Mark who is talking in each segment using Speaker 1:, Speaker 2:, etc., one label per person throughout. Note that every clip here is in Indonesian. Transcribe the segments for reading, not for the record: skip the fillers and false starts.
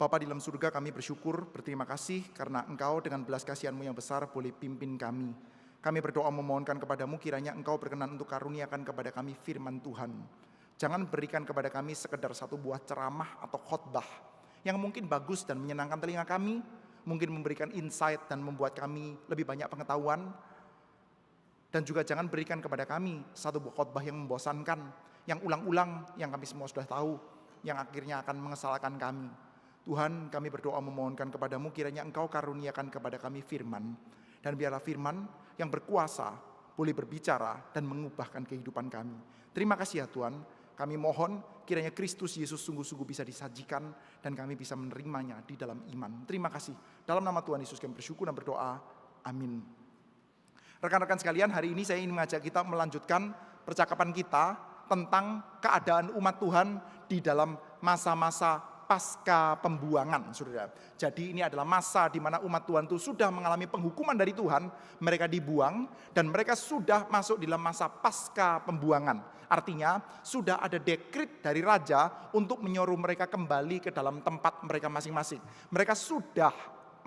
Speaker 1: Bapa di dalam surga, kami bersyukur, berterima kasih karena Engkau dengan belas kasihan-Mu yang besar boleh pimpin kami. Kami berdoa memohonkan kepadamu kiranya Engkau berkenan untuk karuniakan kepada kami firman Tuhan. Jangan berikan kepada kami sekedar satu buah ceramah atau khotbah yang mungkin bagus dan menyenangkan telinga kami, mungkin memberikan insight dan membuat kami lebih banyak pengetahuan. Dan juga jangan berikan kepada kami satu buah khotbah yang membosankan, yang ulang-ulang, yang kami semua sudah tahu, yang akhirnya akan mengesalkan kami. Tuhan, kami berdoa memohonkan kepadamu kiranya Engkau karuniakan kepada kami firman. Dan biarlah firman yang berkuasa boleh berbicara dan mengubahkan kehidupan kami. Terima kasih ya Tuhan, kami mohon kiranya Kristus Yesus sungguh-sungguh bisa disajikan dan kami bisa menerimanya di dalam iman. Terima kasih. Dalam nama Tuhan Yesus kami bersyukur dan berdoa. Amin. Rekan-rekan sekalian, hari ini saya ingin mengajak kita melanjutkan percakapan kita tentang keadaan umat Tuhan di dalam masa-masa pasca pembuangan, saudara. Jadi ini adalah masa di mana umat Tuhan itu sudah mengalami penghukuman dari Tuhan, mereka dibuang dan mereka sudah masuk di dalam masa pasca pembuangan. Artinya sudah ada dekret dari raja untuk menyuruh mereka kembali ke dalam tempat mereka masing-masing. Mereka sudah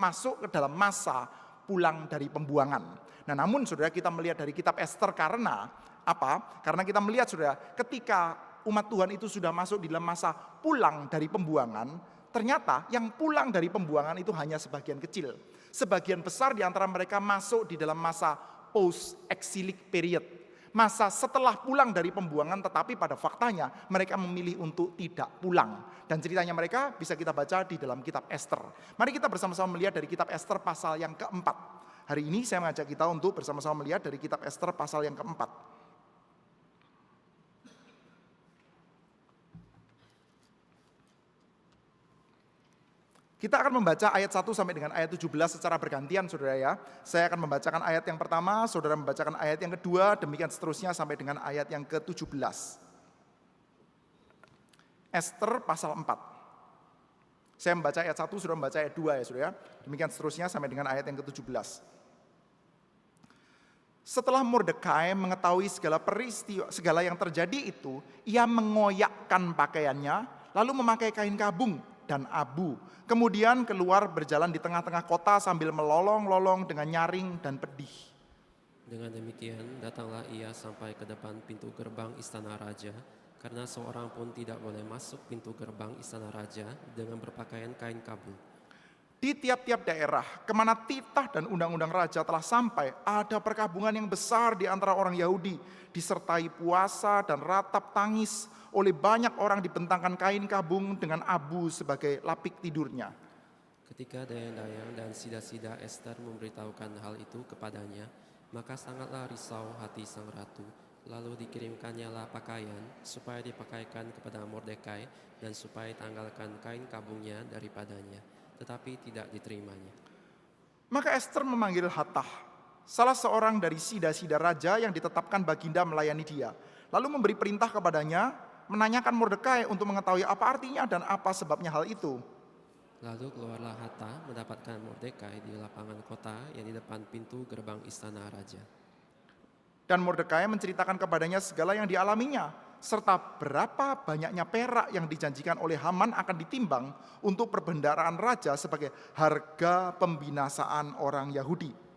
Speaker 1: masuk ke dalam masa pulang dari pembuangan. Nah, namun saudara, kita melihat dari kitab Ester karena apa? Karena kita melihat saudara, ketika umat Tuhan itu sudah masuk di dalam masa pulang dari pembuangan, ternyata yang pulang dari pembuangan itu hanya sebagian kecil. Sebagian besar di antara mereka masuk di dalam masa post-exilic period. Masa setelah pulang dari pembuangan, tetapi pada faktanya mereka memilih untuk tidak pulang. Dan ceritanya mereka bisa kita baca di dalam kitab Ester. Mari kita bersama-sama melihat dari kitab Ester pasal yang keempat. Hari ini saya mengajak kita untuk bersama-sama melihat dari kitab Ester pasal yang keempat. Kita akan membaca ayat 1 sampai dengan ayat 17 secara bergantian, saudara ya. Saya akan membacakan ayat yang pertama, saudara membacakan ayat yang kedua, demikian seterusnya sampai dengan ayat yang ke-17. Ester pasal 4. Saya membaca ayat 1, saudara membaca ayat 2 ya saudara. Demikian seterusnya sampai dengan ayat yang ke-17. Setelah Mordekai mengetahui segala yang terjadi itu, ia mengoyakkan pakaiannya, lalu memakai kain kabung dan abu. Kemudian keluar berjalan di tengah-tengah kota sambil melolong-lolong dengan nyaring dan pedih.
Speaker 2: Dengan demikian datanglah ia sampai ke depan pintu gerbang istana raja, karena seorang pun tidak boleh masuk pintu gerbang istana raja dengan berpakaian kain kabung.
Speaker 1: Di tiap-tiap daerah kemana titah dan undang-undang raja telah sampai, ada perkabungan yang besar di antara orang Yahudi, disertai puasa dan ratap tangis. Oleh banyak orang dibentangkan kain kabung dengan abu sebagai lapik tidurnya.
Speaker 2: Ketika dayang-dayang dan sida-sida Ester memberitahukan hal itu kepadanya, maka sangatlah risau hati sang ratu. Lalu dikirimkannya lah pakaian supaya dipakaikan kepada Mordekai dan supaya tanggalkan kain kabungnya daripadanya, tetapi tidak diterimanya.
Speaker 1: Maka Ester memanggil Hatah, salah seorang dari sida-sida raja yang ditetapkan baginda melayani dia, lalu memberi perintah kepadanya menanyakan Mordekai untuk mengetahui apa artinya dan apa sebabnya hal itu.
Speaker 2: Lalu keluarlah Hatta mendapatkan Mordekai di lapangan kota yang di depan pintu gerbang istana raja.
Speaker 1: Dan Mordekai menceritakan kepadanya segala yang dialaminya, serta berapa banyaknya perak yang dijanjikan oleh Haman akan ditimbang untuk perbendaharaan raja sebagai harga pembinasaan orang Yahudi.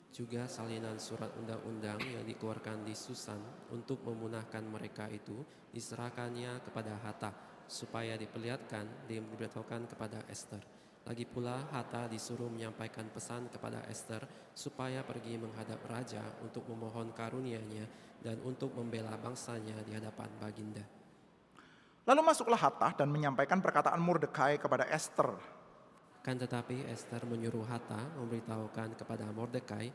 Speaker 2: Juga salinan surat undang-undang yang dikeluarkan di Susan untuk memunahkan mereka itu diserahkannya kepada Hatta supaya diperlihatkan dan diberitahukan kepada Ester. Lagi pula Hatta disuruh menyampaikan pesan kepada Ester supaya pergi menghadap raja untuk memohon karunia-Nya dan untuk membela bangsanya di hadapan baginda.
Speaker 1: Lalu masuklah Hatta dan menyampaikan perkataan Mordekai kepada Ester.
Speaker 2: Kan tetapi Ester menyuruh Hatta memberitahukan kepada Mordekai,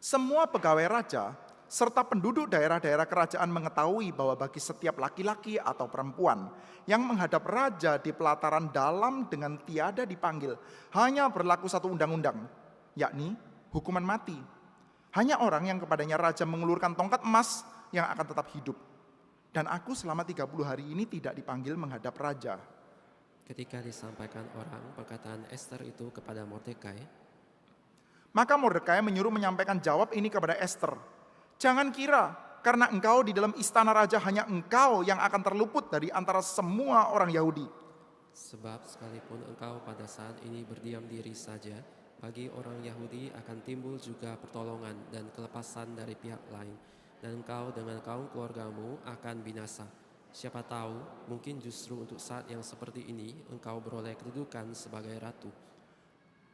Speaker 1: semua pegawai raja serta penduduk daerah-daerah kerajaan mengetahui bahwa bagi setiap laki-laki atau perempuan yang menghadap raja di pelataran dalam dengan tiada dipanggil, hanya berlaku satu undang-undang, yakni hukuman mati. Hanya orang yang kepadanya raja mengulurkan tongkat emas yang akan tetap hidup. Dan aku selama 30 hari ini tidak dipanggil menghadap raja.
Speaker 2: Ketika disampaikan orang perkataan Ester itu kepada Mordekai,
Speaker 1: maka Mordekai menyuruh menyampaikan jawab ini kepada Ester. Jangan kira karena engkau di dalam istana raja hanya engkau yang akan terluput dari antara semua orang Yahudi.
Speaker 2: Sebab sekalipun engkau pada saat ini berdiam diri saja, bagi orang Yahudi akan timbul juga pertolongan dan kelepasan dari pihak lain, dan engkau dengan kaum keluargamu akan binasa. Siapa tahu, mungkin justru untuk saat yang seperti ini engkau beroleh kedudukan sebagai ratu.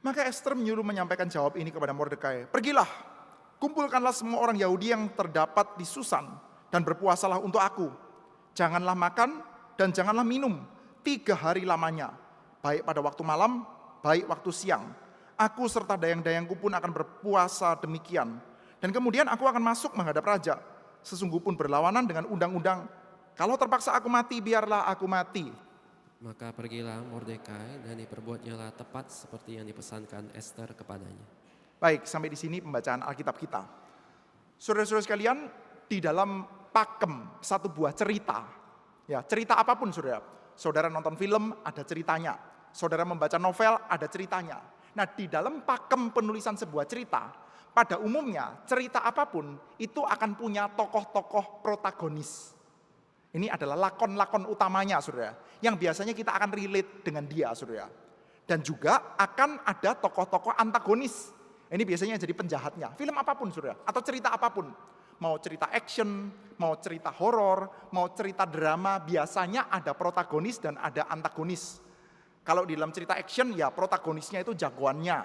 Speaker 1: Maka Ester menyuruh menyampaikan jawab ini kepada Mordekai. Pergilah, kumpulkanlah semua orang Yahudi yang terdapat di Susan dan berpuasalah untuk aku. Janganlah makan dan janganlah minum 3 hari lamanya, baik pada waktu malam, baik waktu siang. Aku serta dayang-dayangku pun akan berpuasa demikian. Dan kemudian aku akan masuk menghadap raja. Sesungguh pun berlawanan dengan undang-undang. Kalau terpaksa aku mati, biarlah aku mati.
Speaker 2: Maka pergilah Mordekai dan diperbuatnyalah tepat seperti yang dipesankan Ester kepadanya.
Speaker 1: Baik, sampai di sini pembacaan Alkitab kita. Saudara-saudara sekalian, di dalam pakem satu buah cerita, ya cerita apapun saudara. Saudara nonton film, ada ceritanya. Saudara membaca novel, ada ceritanya. Nah, di dalam pakem penulisan sebuah cerita, pada umumnya cerita apapun itu akan punya tokoh-tokoh protagonis. Ini adalah lakon-lakon utamanya, saudara, yang biasanya kita akan relate dengan dia, saudara. Dan juga akan ada tokoh-tokoh antagonis. Ini biasanya jadi penjahatnya. Film apapun, saudara, atau cerita apapun. Mau cerita action, mau cerita horor, mau cerita drama, biasanya ada protagonis dan ada antagonis. Kalau di dalam cerita action, ya protagonisnya itu jagoannya.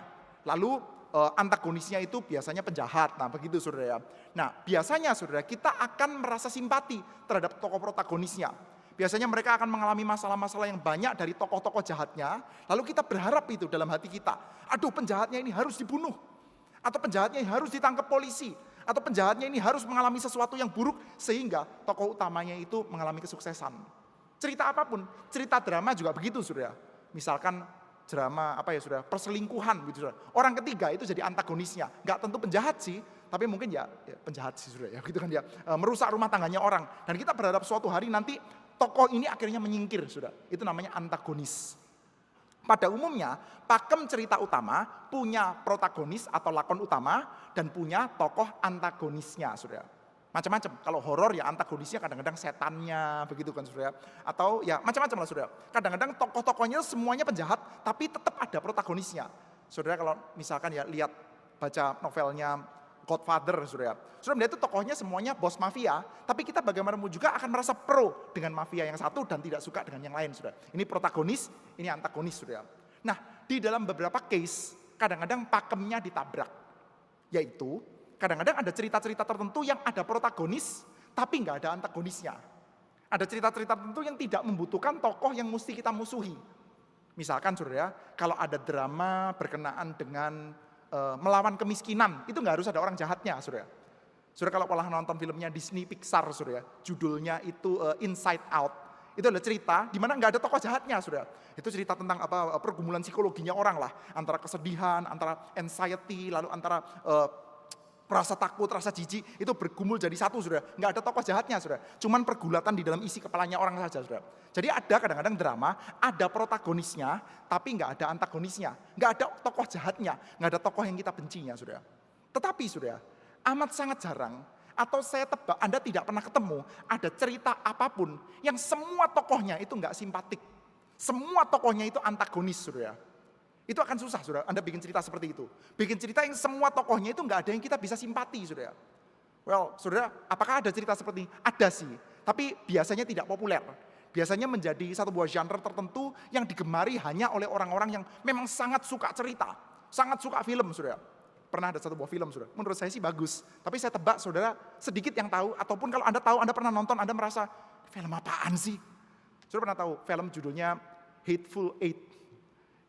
Speaker 1: Lalu antagonisnya itu biasanya penjahat. Nah, begitu saudara ya. Nah, biasanya saudara kita akan merasa simpati terhadap tokoh protagonisnya. Biasanya mereka akan mengalami masalah-masalah yang banyak dari tokoh-tokoh jahatnya. Lalu kita berharap itu dalam hati kita. Aduh, penjahatnya ini harus dibunuh. Atau penjahatnya ini harus ditangkap polisi. Atau penjahatnya ini harus mengalami sesuatu yang buruk sehingga tokoh utamanya itu mengalami kesuksesan. Cerita apapun, cerita drama juga begitu saudara. Misalkan drama perselingkuhan gitu saudara. Orang ketiga itu jadi antagonisnya. Enggak tentu penjahat sih, tapi mungkin ya penjahat sih saudara ya. Gitu kan dia merusak rumah tangganya orang. Dan kita berharap suatu hari nanti tokoh ini akhirnya menyingkir saudara. Itu namanya antagonis. Pada umumnya, pakem cerita utama punya protagonis atau lakon utama dan punya tokoh antagonisnya saudara. Macam-macam. Kalau horor ya antagonisnya kadang-kadang setannya, begitu kan saudara. Atau ya macam-macam lah saudara. Kadang-kadang tokoh-tokohnya semuanya penjahat, tapi tetap ada protagonisnya. Saudara kalau misalkan ya lihat baca novelnya Godfather saudara. Saudara melihat itu tokohnya semuanya bos mafia, tapi kita bagaimanapun juga akan merasa pro dengan mafia yang satu dan tidak suka dengan yang lain saudara. Ini protagonis, ini antagonis saudara. Nah, di dalam beberapa case kadang-kadang pakemnya ditabrak. Yaitu kadang-kadang ada cerita-cerita tertentu yang ada protagonis, tapi nggak ada antagonisnya. Ada cerita-cerita tertentu yang tidak membutuhkan tokoh yang mesti kita musuhi. Misalkan saudara, kalau ada drama berkenaan dengan melawan kemiskinan, itu nggak harus ada orang jahatnya saudara. Saudara kalau pernah nonton filmnya Disney Pixar saudara, judulnya itu Inside Out. Itu adalah cerita di mana nggak ada tokoh jahatnya saudara. Itu cerita tentang pergumulan psikologinya orang lah. Antara kesedihan, antara anxiety, lalu antara rasa takut, rasa jijik, itu bergumul jadi satu saudara. Nggak ada tokoh jahatnya saudara. Cuman pergulatan di dalam isi kepalanya orang saja saudara. Jadi ada kadang-kadang drama, ada protagonisnya, tapi nggak ada antagonisnya. Nggak ada tokoh jahatnya, nggak ada tokoh yang kita bencinya saudara. Tetapi saudara, amat sangat jarang, atau saya tebak Anda tidak pernah ketemu, ada cerita apapun yang semua tokohnya itu nggak simpatik. Semua tokohnya itu antagonis saudara. Itu akan susah saudara, Anda bikin cerita seperti itu. Bikin cerita yang semua tokohnya itu nggak ada yang kita bisa simpati saudara. Well saudara, apakah ada cerita seperti ini? Ada sih, tapi biasanya tidak populer. Biasanya menjadi satu buah genre tertentu yang digemari hanya oleh orang-orang yang memang sangat suka cerita. Sangat suka film saudara. Pernah ada satu buah film saudara, menurut saya sih bagus. Tapi saya tebak saudara sedikit yang tahu, ataupun kalau Anda tahu, Anda pernah nonton, Anda merasa film apaan sih? Saudara pernah tahu film judulnya Hateful Eight.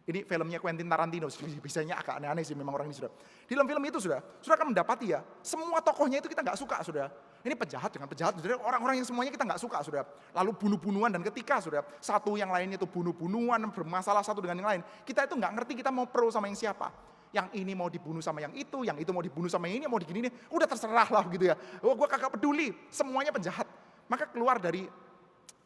Speaker 1: Ini filmnya Quentin Tarantino, bisanya agak aneh-aneh sih memang orang ini sudah. Di dalam film itu sudah akan mendapati ya, semua tokohnya itu kita nggak suka sudah. Ini penjahat dengan penjahat, sudah orang-orang yang semuanya kita nggak suka sudah. Lalu bunuh-bunuhan dan ketika sudah satu yang lainnya itu bunuh-bunuhan bermasalah satu dengan yang lain, kita itu nggak ngerti kita mau pro sama yang siapa. Yang ini mau dibunuh sama yang itu mau dibunuh sama yang ini, mau digini, udah terserah lah gitu ya. Oh, gue kagak peduli, semuanya penjahat. Maka keluar dari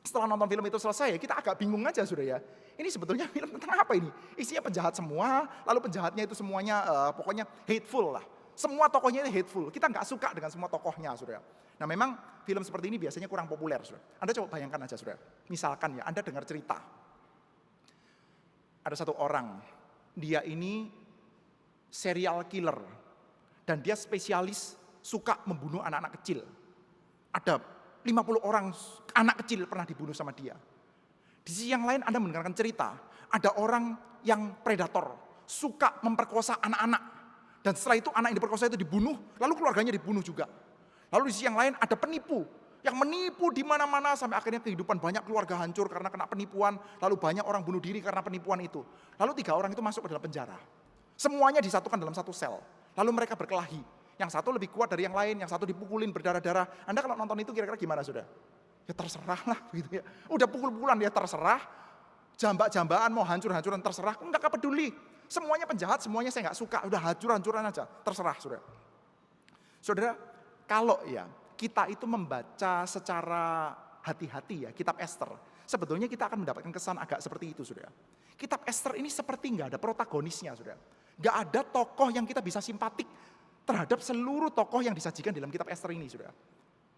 Speaker 1: setelah nonton film itu selesai, kita agak bingung aja sudah ya. Ini sebetulnya film tentang apa ini? Isinya penjahat semua, lalu penjahatnya itu semuanya pokoknya hateful lah. Semua tokohnya itu hateful. Kita nggak suka dengan semua tokohnya, saudara. Nah memang film seperti ini biasanya kurang populer, saudara. Anda coba bayangkan aja, saudara. Misalkan ya, Anda dengar cerita. Ada satu orang, dia ini serial killer. Dan dia spesialis suka membunuh anak-anak kecil. Ada 50 orang anak kecil pernah dibunuh sama dia. Di sisi yang lain Anda mendengarkan cerita, ada orang yang predator, suka memperkosa anak-anak. Dan setelah itu anak yang diperkosa itu dibunuh, lalu keluarganya dibunuh juga. Lalu di sisi yang lain ada penipu, yang menipu di mana-mana sampai akhirnya kehidupan banyak keluarga hancur karena kena penipuan, lalu banyak orang bunuh diri karena penipuan itu. Lalu 3 orang itu masuk ke dalam penjara. Semuanya disatukan dalam satu sel. Lalu mereka berkelahi. Yang satu lebih kuat dari yang lain, yang satu dipukulin berdarah-darah. Anda kalau nonton itu kira-kira gimana sudah? Ya terserah lah gitu ya. Udah pukul-pukulan ya terserah. Jambak-jambaan mau hancur-hancuran terserah. Enggak peduli. Semuanya penjahat, semuanya saya enggak suka. Udah hancur-hancuran aja. Terserah saudara. Saudara, kalau ya kita itu membaca secara hati-hati ya kitab Ester. Sebetulnya kita akan mendapatkan kesan agak seperti itu saudara. Kitab Ester ini seperti enggak ada protagonisnya saudara. Enggak ada tokoh yang kita bisa simpatik terhadap seluruh tokoh yang disajikan dalam kitab Ester ini saudara.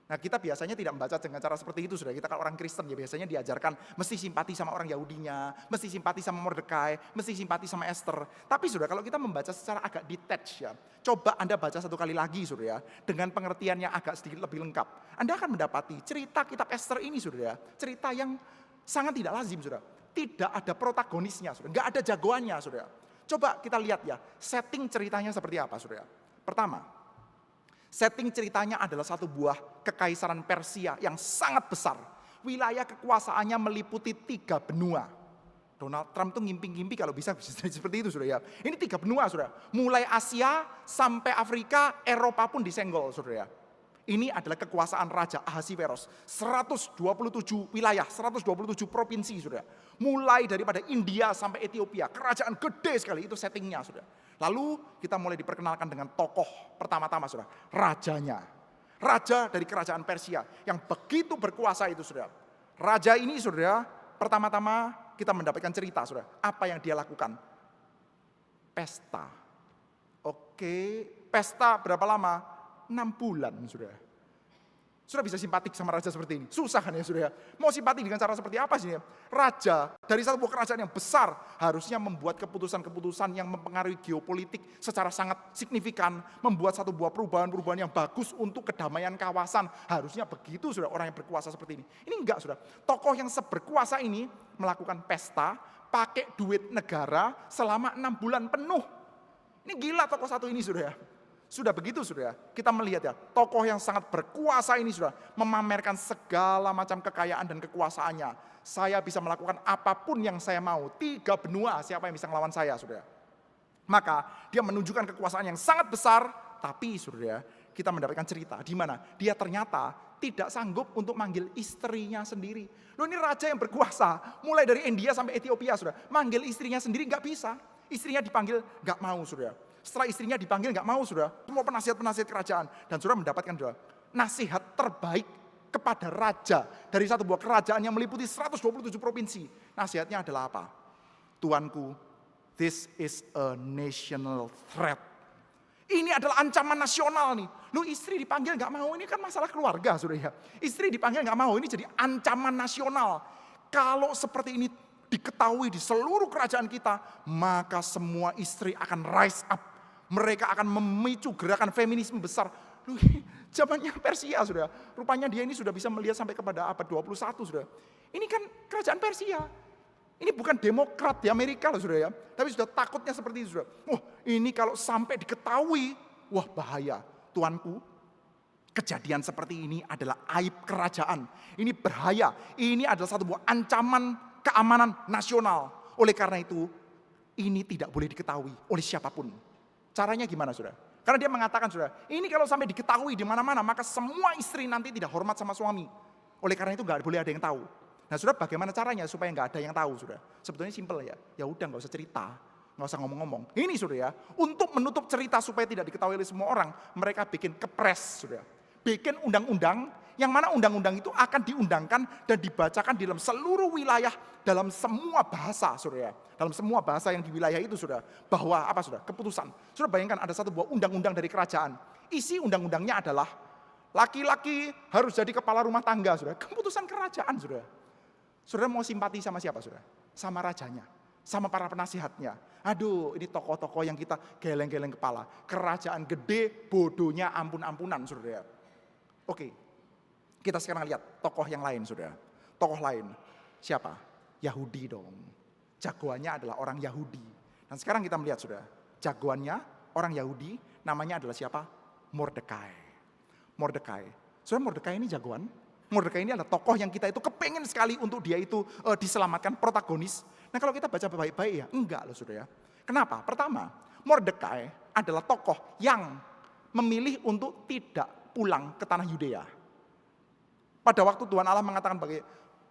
Speaker 1: Nah kita biasanya tidak membaca dengan cara seperti itu saudara. Kita kalau orang Kristen ya biasanya diajarkan mesti simpati sama orang Yahudinya, mesti simpati sama Mordekai, mesti simpati sama Ester. Tapi saudara kalau kita membaca secara agak detach ya, coba Anda baca satu kali lagi saudara, dengan pengertian yang agak sedikit lebih lengkap. Anda akan mendapati cerita kitab Ester ini saudara, cerita yang sangat tidak lazim saudara. Tidak ada protagonisnya saudara, nggak ada jagoannya saudara. Coba kita lihat ya, setting ceritanya seperti apa saudara. Pertama, setting ceritanya adalah satu buah kekaisaran Persia yang sangat besar. Wilayah kekuasaannya meliputi 3 benua. Donald Trump tuh ngimpi-ngimpi kalau bisa seperti itu saudara ya. Ini 3 benua saudara. Mulai Asia sampai Afrika, Eropa pun disenggol saudara ya. Ini adalah kekuasaan Raja Ahasiveros. 127 wilayah, 127 provinsi saudara. Mulai daripada India sampai Ethiopia. Kerajaan gede sekali itu settingnya saudara. Lalu kita mulai diperkenalkan dengan tokoh pertama-tama saudara. Rajanya. Raja dari kerajaan Persia yang begitu berkuasa itu saudara. Raja ini saudara, pertama-tama kita mendapatkan cerita saudara. Apa yang dia lakukan? Pesta. Oke, pesta berapa lama? 6 bulan saudara. Sudah bisa simpatik sama raja seperti ini? Susah kan ya saudara? Mau simpatik dengan cara seperti apa sih? Raja dari satu buah kerajaan yang besar harusnya membuat keputusan-keputusan yang mempengaruhi geopolitik secara sangat signifikan. Membuat satu buah perubahan-perubahan yang bagus untuk kedamaian kawasan. Harusnya begitu saudara orang yang berkuasa seperti ini. Ini enggak saudara. Tokoh yang seberkuasa ini melakukan pesta pakai duit negara selama 6 bulan penuh. Ini gila tokoh satu ini saudara. Sudah begitu saudara, kita melihat ya, tokoh yang sangat berkuasa ini saudara, memamerkan segala macam kekayaan dan kekuasaannya. Saya bisa melakukan apapun yang saya mau, 3 benua, siapa yang bisa ngelawan saya saudara. Maka dia menunjukkan kekuasaan yang sangat besar, tapi saudara, kita mendapatkan cerita di mana dia ternyata tidak sanggup untuk manggil istrinya sendiri. Loh ini raja yang berkuasa, mulai dari India sampai Ethiopia saudara, manggil istrinya sendiri nggak bisa. Istrinya dipanggil nggak mau saudara. Setelah istrinya dipanggil nggak mau saudara, semua penasihat-penasihat kerajaan. Dan saudara mendapatkan saudara, nasihat terbaik kepada raja dari satu buah kerajaan yang meliputi 127 provinsi. Nasihatnya adalah apa? Tuanku, this is a national threat. Ini adalah ancaman nasional nih. Lu istri dipanggil nggak mau, ini kan masalah keluarga saudara ya. Istri dipanggil nggak mau, ini jadi ancaman nasional. Kalau seperti ini diketahui di seluruh kerajaan kita, maka semua istri akan rise up. Mereka akan memicu gerakan feminisme besar. Loh, zamannya Persia sudah. Rupanya dia ini sudah bisa melihat sampai kepada abad 21 sudah. Ini kan kerajaan Persia. Ini bukan demokrat di Amerika loh sudah ya. Tapi sudah takutnya seperti itu sudah. Wah ini kalau sampai diketahui, wah bahaya. Tuanku, kejadian seperti ini adalah aib kerajaan. Ini bahaya. Ini adalah satu buah ancaman keamanan nasional. Oleh karena itu, ini tidak boleh diketahui oleh siapapun. Caranya gimana saudara? Karena dia mengatakan saudara, ini kalau sampai diketahui di mana-mana, maka semua istri nanti tidak hormat sama suami. Oleh karena itu nggak boleh ada yang tahu. Nah saudara bagaimana caranya supaya nggak ada yang tahu saudara? Sebetulnya simpel ya, ya udah nggak usah cerita, nggak usah ngomong-ngomong. Ini saudara ya, untuk menutup cerita supaya tidak diketahui oleh semua orang, mereka bikin kepres saudara. Bikin undang-undang, yang mana undang-undang itu akan diundangkan dan dibacakan di dalam seluruh wilayah, dalam semua bahasa saudara. Dalam semua bahasa yang di wilayah itu saudara. Bahwa apa saudara? Keputusan. Saudara bayangkan ada satu buah undang-undang dari kerajaan. Isi undang-undangnya adalah laki-laki harus jadi kepala rumah tangga saudara. Keputusan kerajaan saudara. Saudara mau simpati sama siapa saudara? Sama rajanya. sama para penasihatnya. Aduh, ini tokoh-tokoh yang kita geleng-geleng kepala. Kerajaan gede, bodohnya ampun-ampunan, saudara. Oke, kita sekarang lihat tokoh yang lain, saudara. Tokoh lain, siapa? Yahudi dong. Jagoannya adalah orang Yahudi. Dan sekarang kita melihat, saudara, jagoannya orang Yahudi, namanya adalah siapa? Mordekai. Mordekai. Saudara, Mordekai ini jagoan. Mordekai ini adalah tokoh yang kita itu kepengen sekali untuk dia itu diselamatkan, protagonis. Nah kalau kita baca baik-baik ya, enggak loh saudara. Kenapa? Pertama, Mordekai adalah tokoh yang memilih untuk tidak pulang ke tanah Yudea. Pada waktu Tuhan Allah mengatakan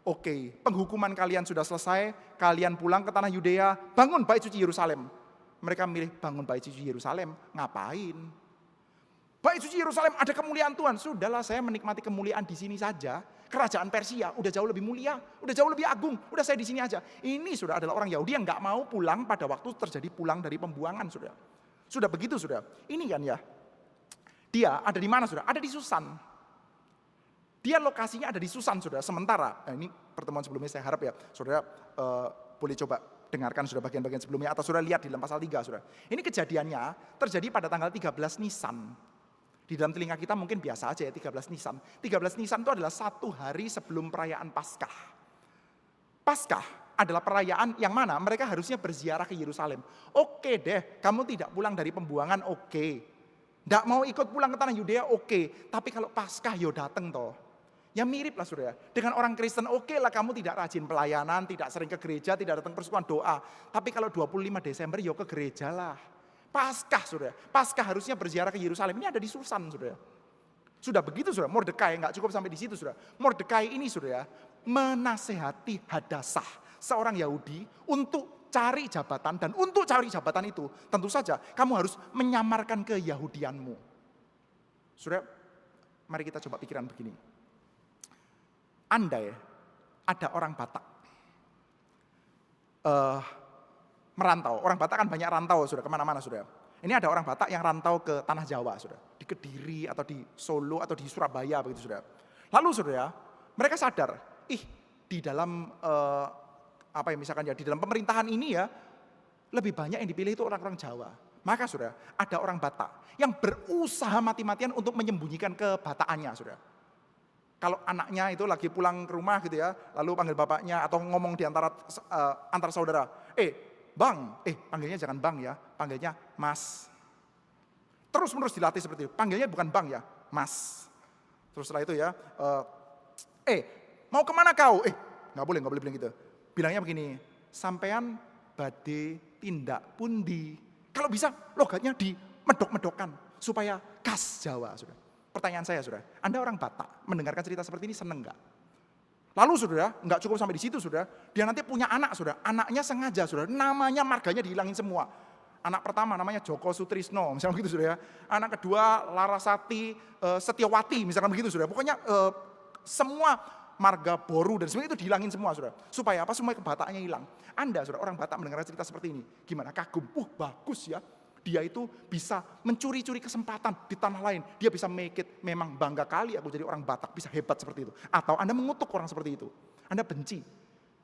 Speaker 1: oke, penghukuman kalian sudah selesai, kalian pulang ke tanah Yudea, bangun bait suci Yerusalem. Mereka milih bangun bait suci Yerusalem, ngapain? Bait suci Yerusalem ada kemuliaan Tuhan. Sudahlah saya menikmati kemuliaan di sini saja. Kerajaan Persia udah jauh lebih mulia, udah jauh lebih agung. Udah saya di sini aja. Ini sudah adalah orang Yahudi yang nggak mau pulang pada waktu terjadi pulang dari pembuangan, sudah. Sudah begitu, sudah. Ini kan ya. Dia ada di mana, sudah? Ada di Susan. Dia lokasinya ada di Susan, sudah. Sementara, ini pertemuan sebelumnya saya harap ya, saudara boleh coba dengarkan sudah bagian-bagian sebelumnya atau sudah lihat di dalam pasal 3, sudah. Ini kejadiannya terjadi pada tanggal 13 Nisan. Di dalam telinga kita mungkin biasa aja ya 13 Nisan. 13 Nisan itu adalah 1 hari sebelum perayaan Paskah. Paskah adalah perayaan yang mana mereka harusnya berziarah ke Yerusalem. Oke deh, kamu tidak pulang dari pembuangan, oke. Nggak mau ikut pulang ke tanah Yudea, oke. Tapi kalau Paskah yo dateng toh. Ya mirip lah saudara. Dengan orang Kristen oke lah kamu tidak rajin pelayanan, tidak sering ke gereja, tidak datang persekutuan doa. Tapi kalau 25 Desember yo ke gereja lah. Paskah, saudara. Paskah harusnya berziarah ke Yerusalem. Ini ada di Susan, saudara. Sudah begitu, saudara. Mordekai nggak cukup sampai di situ, saudara. Mordekai ini, saudara, menasehati Hadasah, seorang Yahudi, untuk cari jabatan. Dan untuk cari jabatan itu, tentu saja kamu harus menyamarkan keyahudianmu. Saudara, mari kita coba pikiran begini. Andai ada orang Batak, merantau. Orang Batak kan banyak rantau, sudah kemana-mana, sudah. Ini ada orang Batak yang rantau ke tanah Jawa, sudah. Di Kediri atau di Solo atau di Surabaya, begitu, sudah. Lalu, sudah, mereka sadar, di dalam misalkan ya di dalam pemerintahan ini ya lebih banyak yang dipilih itu orang-orang Jawa. Maka, sudah, ada orang Batak yang berusaha mati-matian untuk menyembunyikan kebataannya, sudah. Kalau anaknya itu lagi pulang ke rumah gitu ya, lalu panggil bapaknya atau ngomong di antara saudara, Bang, panggilnya jangan Bang ya, panggilnya Mas. Terus-menerus dilatih seperti itu, panggilnya bukan Bang ya, Mas. Terus setelah itu ya, mau kemana kau? Nggak boleh bilang gitu. Bilangnya begini, sampean bade tindak pundi. Kalau bisa logatnya di medok-medokan supaya khas Jawa, sudah. Pertanyaan saya, sudah, Anda orang Batak, mendengarkan cerita seperti ini seneng nggak? Lalu, saudara, nggak cukup sampai di situ, saudara. Dia nanti punya anak, saudara. Anaknya sengaja, saudara. Namanya, marganya dihilangin semua. Anak pertama namanya Joko Sutrisno, misalnya begitu, saudara. Anak kedua Larasati Setiawati, misalkan begitu, saudara. Pokoknya semua marga Boru dan sebagainya itu dihilangin semua, saudara. Supaya apa? Semua kebataannya hilang. Anda, saudara, orang Batak mendengar cerita seperti ini. Gimana? Kagum. Bagus ya. Dia itu bisa mencuri-curi kesempatan di tanah lain. Dia bisa make it, memang bangga kali aku jadi orang Batak, bisa hebat seperti itu. Atau Anda mengutuk orang seperti itu. Anda benci.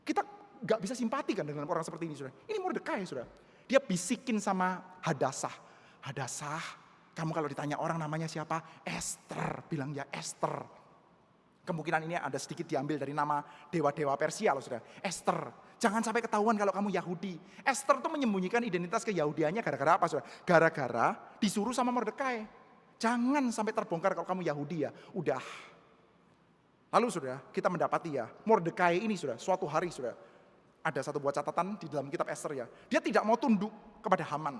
Speaker 1: Kita gak bisa simpati kan dengan orang seperti ini, saudara. Ini Mordekai, saudara. Dia bisikin sama Hadasah. Hadasah, kamu kalau ditanya orang namanya siapa? Esther, bilang ya Esther. Kemungkinan ini ada sedikit diambil dari nama dewa-dewa Persia loh, saudara. Esther, jangan sampai ketahuan kalau kamu Yahudi. Esther tuh menyembunyikan identitas keyahudiannya gara-gara apa, saudara? Gara-gara disuruh sama Mordekai. Jangan sampai terbongkar kalau kamu Yahudi ya. Udah. Lalu, saudara, kita mendapati ya, Mordekai ini, saudara, suatu hari, saudara, ada satu buah catatan di dalam kitab Esther ya. Dia tidak mau tunduk kepada Haman.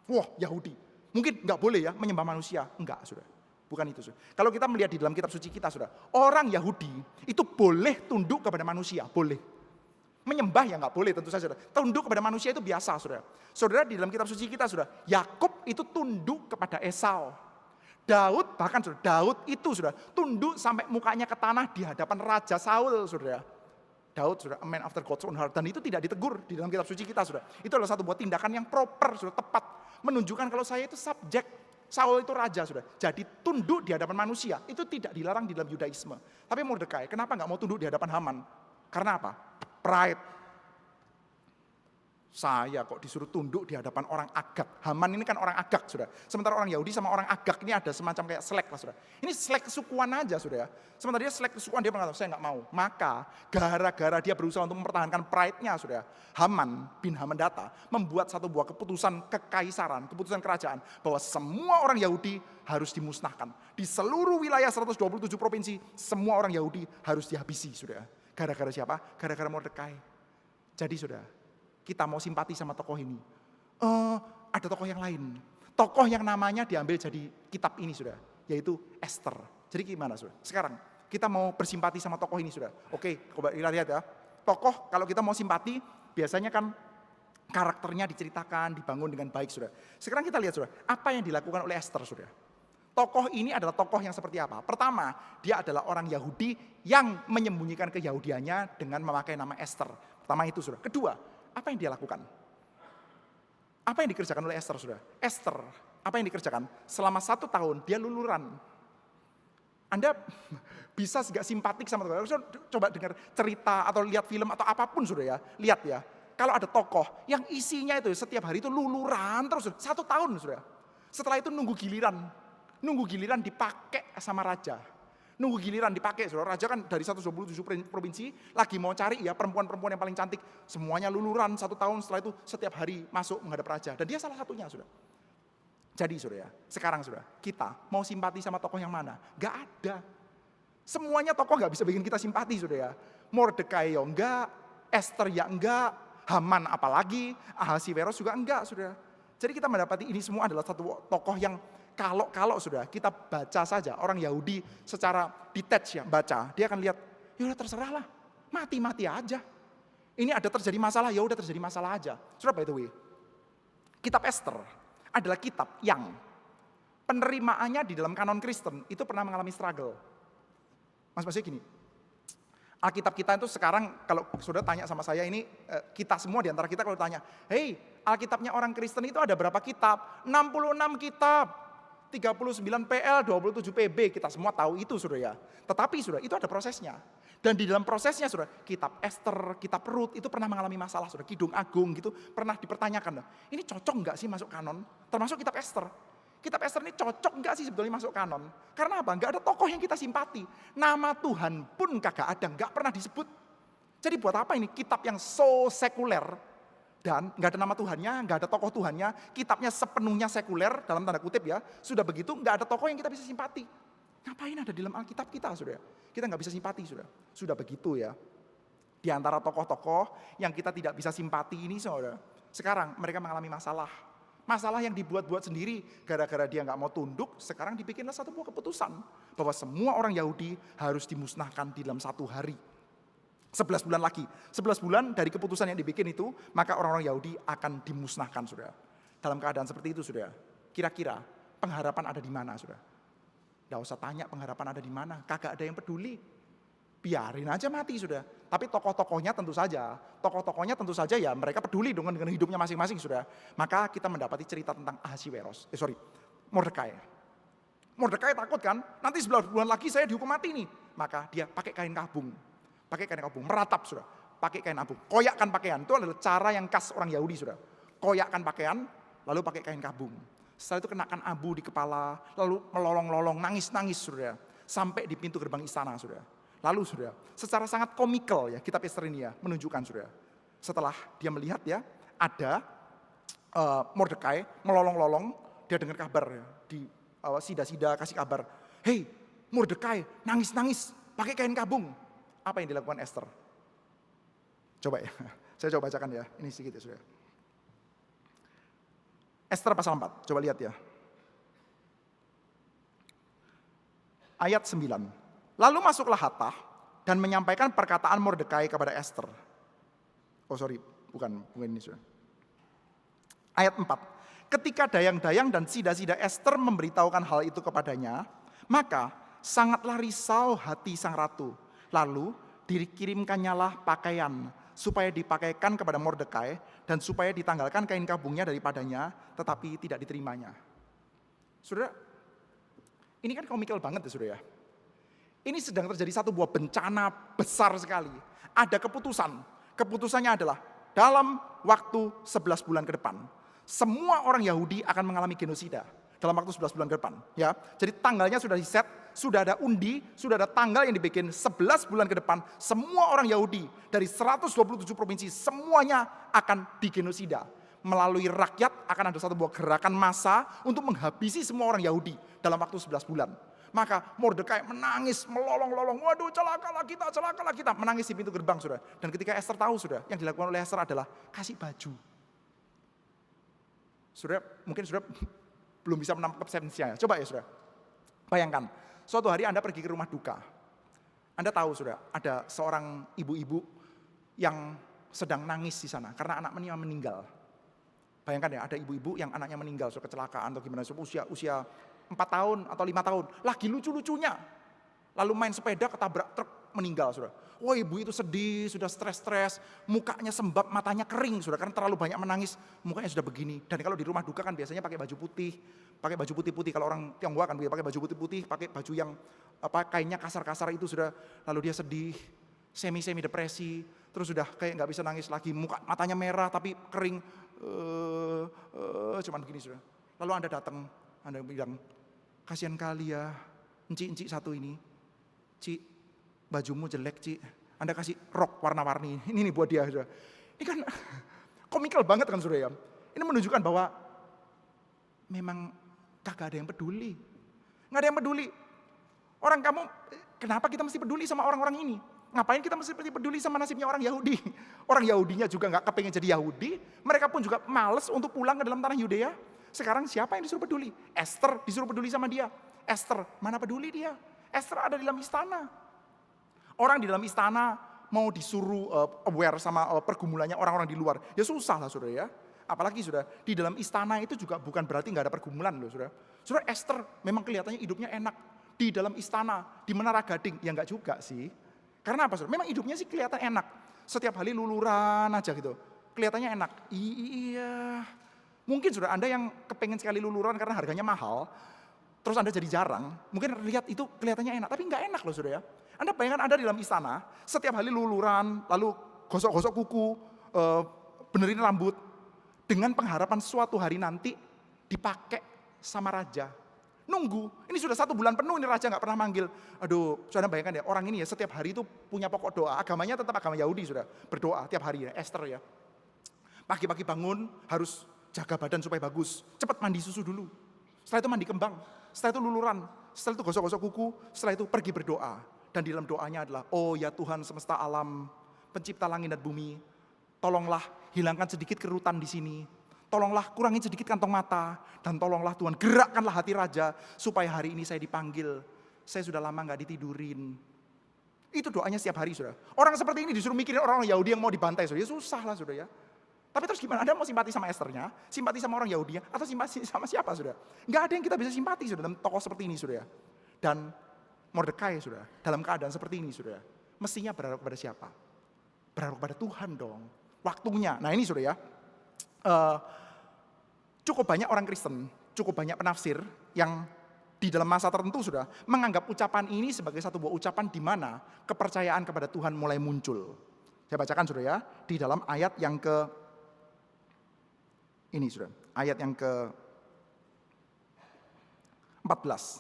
Speaker 1: Wah, Yahudi. Mungkin nggak boleh ya menyembah manusia. Enggak, saudara. Bukan itu, saudara. Kalau kita melihat di dalam kitab suci kita, saudara, orang Yahudi itu boleh tunduk kepada manusia, boleh. Menyembah ya nggak boleh tentu saja, saudara. Tunduk kepada manusia itu biasa, saudara. Saudara, di dalam kitab suci kita, saudara, Yakub itu tunduk kepada Esau. Daud, bahkan saudara, Daud itu, saudara, tunduk sampai mukanya ke tanah di hadapan Raja Saul, saudara. Daud, saudara, a man after God's own heart. Dan itu tidak ditegur di dalam kitab suci kita, saudara. Itu adalah satu buah tindakan yang proper, saudara, tepat. Menunjukkan kalau saya itu subjek. Saul itu raja, sudah. Jadi tunduk di hadapan manusia itu tidak dilarang di dalam Yudaisme. Tapi Mordekai, kenapa nggak mau tunduk di hadapan Haman? Karena apa? Pride. Saya kok disuruh tunduk di hadapan orang Agag. Haman ini kan orang Agag, Saudara. Sementara orang Yahudi sama orang Agag ini ada semacam kayak selek lah, Saudara. Ini selek kesukuan aja, Saudara. Sementara dia selek kesukuan, dia mengatakan, saya nggak mau. Maka gara-gara dia berusaha untuk mempertahankan pride-nya, Saudara, Haman bin Hamendata membuat satu buah keputusan kekaisaran, keputusan kerajaan, bahwa semua orang Yahudi harus dimusnahkan. Di seluruh wilayah 127 provinsi, semua orang Yahudi harus dihabisi, Saudara. Gara-gara siapa? Gara-gara Mordekai. Jadi, Saudara, kita mau simpati sama tokoh ini. Ada tokoh yang lain. Tokoh yang namanya diambil jadi kitab ini, Saudara, yaitu Ester. Jadi gimana, Saudara? Sekarang kita mau bersimpati sama tokoh ini, Saudara. Oke, coba kita lihat ya. Tokoh kalau kita mau simpati, biasanya kan karakternya diceritakan, dibangun dengan baik, Saudara. Sekarang kita lihat, Saudara, apa yang dilakukan oleh Ester, Saudara. Tokoh ini adalah tokoh yang seperti apa? Pertama, dia adalah orang Yahudi yang menyembunyikan keyahudiannya dengan memakai nama Ester. Pertama itu, Saudara. Kedua, apa yang dia lakukan? Apa yang dikerjakan oleh Ester, Saudara? Ester, apa yang dikerjakan? Selama 1 tahun dia luluran. Anda bisa gak simpatik sama tokoh? Coba dengar cerita atau lihat film atau apapun, Saudara ya. Lihat ya, kalau ada tokoh yang isinya itu setiap hari itu luluran terus 1 tahun, Saudara. Setelah itu nunggu giliran dipakai sama raja. Nunggu giliran dipakai, Saudara. Raja kan dari 127 provinsi lagi mau cari ya perempuan-perempuan yang paling cantik. Semuanya luluran 1 tahun, setelah itu setiap hari masuk menghadap raja. Dan dia salah satunya, Saudara. Jadi, Saudara, sekarang, Saudara, kita mau simpati sama tokoh yang mana? Gak ada. Semuanya tokoh gak bisa bikin kita simpati, Saudara. Mordekai ya enggak, Ester ya enggak, Haman apalagi, Ahasiweros juga enggak, Saudara. Jadi kita mendapati ini semua adalah satu tokoh yang kalau Saudara, kita baca saja, orang Yahudi secara detach ya, baca, dia akan lihat, ya udah terserah lah, mati-mati aja. Ini ada terjadi masalah, ya udah terjadi masalah aja. Saudara, by the way, kitab Ester adalah kitab yang penerimaannya di dalam kanon Kristen itu pernah mengalami struggle. Maksudnya gini, Alkitab kita itu sekarang kalau Saudara tanya sama saya ini, kita semua di antara kita kalau tanya, hey, Alkitabnya orang Kristen itu ada berapa kitab? 66 kitab. 39 PL, 27 PB, kita semua tahu itu, Saudara ya. Tetapi, Saudara, itu ada prosesnya. Dan di dalam prosesnya, Saudara, kitab Ester, kitab Rut itu pernah mengalami masalah, Saudara. Kidung Agung gitu pernah dipertanyakan. Ini cocok enggak sih masuk kanon? Termasuk kitab Ester. Kitab Ester ini cocok enggak sih sebetulnya masuk kanon? Karena apa? Enggak ada tokoh yang kita simpati. Nama Tuhan pun kagak ada, enggak pernah disebut. Jadi buat apa ini kitab yang so sekuler? Dan nggak ada nama Tuhannya, nggak ada tokoh Tuhannya, kitabnya sepenuhnya sekuler, dalam tanda kutip ya, sudah begitu nggak ada tokoh yang kita bisa simpati. Ngapain ada di dalam Alkitab kita, Saudara? Kita nggak bisa simpati, Saudara. Sudah begitu ya. Di antara tokoh-tokoh yang kita tidak bisa simpati ini, Saudara, sekarang mereka mengalami masalah. Masalah yang dibuat-buat sendiri, gara-gara dia nggak mau tunduk, sekarang dibikinlah satu buah keputusan, bahwa semua orang Yahudi harus dimusnahkan di dalam 1 hari. 11 bulan lagi, 11 bulan dari keputusan yang dibikin itu, maka orang-orang Yahudi akan dimusnahkan, Saudara. Dalam keadaan seperti itu, Saudara, kira-kira pengharapan ada di mana, Saudara? Nggak usah tanya pengharapan ada di mana, kagak ada yang peduli. Biarin aja mati, Saudara. Tapi tokoh-tokohnya tentu saja ya mereka peduli dengan hidupnya masing-masing, Saudara. Maka kita mendapati cerita tentang Mordekai. Mordekai takut kan, nanti 11 bulan lagi saya dihukum mati nih. Maka dia pakai kain kabung. Meratap, Saudara. Pakai kain kabung. Koyakkan pakaian, itu adalah cara yang khas orang Yahudi, Saudara. Koyakkan pakaian, lalu pakai kain kabung. Setelah itu kenakan abu di kepala, lalu melolong-lolong, nangis-nangis, Saudara. Sampai di pintu gerbang istana, Saudara. Lalu, Saudara, secara sangat komikal ya, kitab Ester ini ya, menunjukkan, Saudara. Setelah dia melihat ya, ada Mordekai melolong-lolong, dia dengar kabar ya, di sida-sida kasih kabar. Hei, Mordekai, nangis-nangis, pakai kain kabung. Apa yang dilakukan Ester? Coba ya, saya coba bacakan ya, ini sedikit ya, Saudara. Ester pasal 4, coba lihat ya. Ayat 9. Lalu masuklah Hatah dan menyampaikan perkataan Mordekai kepada Ester. Bukan ini, Saudara. Ayat 4. Ketika dayang-dayang dan sida-sida Ester memberitahukan hal itu kepadanya, maka sangatlah risau hati sang ratu. Lalu dikirimkannyalah pakaian supaya dipakaikan kepada Mordekai dan supaya ditanggalkan kain kabungnya daripadanya, tetapi tidak diterimanya. Saudara, ini kan komikal banget ya, Saudara. Ini sedang terjadi satu buah bencana besar sekali. Ada keputusan. Keputusannya adalah dalam waktu 11 bulan ke depan, semua orang Yahudi akan mengalami genosida dalam waktu 11 bulan ke depan. Ya. Jadi tanggalnya sudah di-set, sudah ada undi, sudah ada tanggal yang dibikin 11 bulan ke depan, semua orang Yahudi dari 127 provinsi semuanya akan digenosida. Melalui rakyat akan ada satu buah gerakan massa untuk menghabisi semua orang Yahudi dalam waktu 11 bulan. Maka Mordekai menangis, melolong-lolong, waduh celakalah kita, menangis di pintu gerbang, saudara. Dan ketika Esther tahu, saudara, yang dilakukan oleh Esther adalah kasih baju. Saudara, mungkin saudara belum bisa menangkap esensinya. Coba ya saudara, bayangkan, suatu hari Anda pergi ke rumah duka. Anda tahu saudara, ada seorang ibu-ibu yang sedang nangis di sana karena anaknya meninggal. Bayangkan ya, ada ibu-ibu yang anaknya meninggal, saudara, kecelakaan atau gimana, usia 4 tahun atau 5 tahun, lagi lucu-lucunya. Lalu main sepeda ketabrak truk, meninggal, saudara. Wah, ibu itu sedih, sudah stres-stres, mukanya sembab, matanya kering, saudara, karena terlalu banyak menangis, mukanya sudah begini. Dan kalau di rumah duka kan biasanya pakai baju putih, kalau orang Tionghoa kan pakai baju putih-putih, pakai baju yang kainnya kasar-kasar itu, sudah. Lalu dia sedih, semi depresi, terus sudah kayak nggak bisa nangis lagi, matanya merah tapi kering, cuman begini, saudara. Lalu Anda datang, Anda bilang, kasihan kali ya, encik satu ini, Cik, bajumu jelek, Cik. Anda kasih rok warna-warni, ini nih buat dia, saudara. Ini kan komikal banget kan, saudara ya. Ini menunjukkan bahwa memang kagak ada yang peduli. Nggak ada yang peduli. Orang kamu, kenapa kita mesti peduli sama orang-orang ini? Ngapain kita mesti peduli sama nasibnya orang Yahudi? Orang Yahudinya juga nggak kepengen jadi Yahudi, mereka pun juga males untuk pulang ke dalam tanah Yudea. Sekarang siapa yang disuruh peduli? Esther disuruh peduli sama dia. Esther, mana peduli dia? Esther ada di dalam istana. Orang di dalam istana mau disuruh aware sama pergumulannya orang-orang di luar. Ya susah lah, saudara ya. Apalagi saudara, di dalam istana itu juga bukan berarti nggak ada pergumulan loh, saudara. Saudara, Esther memang kelihatannya hidupnya enak. Di dalam istana, di Menara Gading. Ya enggak juga sih. Karena apa, saudara? Memang hidupnya sih kelihatan enak. Setiap hari luluran aja gitu. Kelihatannya enak. Iya. Mungkin saudara, Anda yang kepengen sekali luluran karena harganya mahal, terus Anda jadi jarang, mungkin lihat itu kelihatannya enak, tapi nggak enak loh, saudara ya. Anda bayangkan Anda di dalam istana, setiap hari luluran, lalu gosok-gosok kuku, benerin rambut, dengan pengharapan suatu hari nanti dipakai sama raja. Nunggu, ini sudah 1 bulan penuh, ini raja nggak pernah manggil. Aduh, saudara bayangkan ya, orang ini ya setiap hari itu punya pokok doa, agamanya tetap agama Yahudi, saudara, berdoa tiap hari ya, Esther ya. Pagi-pagi bangun, harus jaga badan supaya bagus, cepat mandi susu dulu. Setelah itu mandi kembang, setelah itu luluran, setelah itu gosok-gosok kuku, setelah itu pergi berdoa. Dan di dalam doanya adalah, oh ya Tuhan semesta alam, pencipta langit dan bumi, tolonglah hilangkan sedikit kerutan di sini. Tolonglah kurangin sedikit kantong mata. Dan tolonglah Tuhan gerakkanlah hati raja, supaya hari ini saya dipanggil. Saya sudah lama gak ditidurin. Itu doanya setiap hari, saudara. Orang seperti ini disuruh mikirin orang Yahudi yang mau dibantai, saudara. Ya susah lah, saudara ya. Tapi terus gimana? Anda mau simpati sama Esthernya, simpati sama orang Yahudinya, atau simpati sama siapa, saudara? Nggak ada yang kita bisa simpati, saudara, dalam tokoh seperti ini, saudara. Dan Mordekai, saudara, dalam keadaan seperti ini, saudara, mestinya berharap kepada siapa? Berharap kepada Tuhan dong. Waktunya. Nah ini, saudara ya, cukup banyak orang Kristen, cukup banyak penafsir yang di dalam masa tertentu, saudara, menganggap ucapan ini sebagai satu buah ucapan di mana kepercayaan kepada Tuhan mulai muncul. Saya bacakan, saudara ya, di dalam ayat yang ini, saudara, ayat yang ke-14.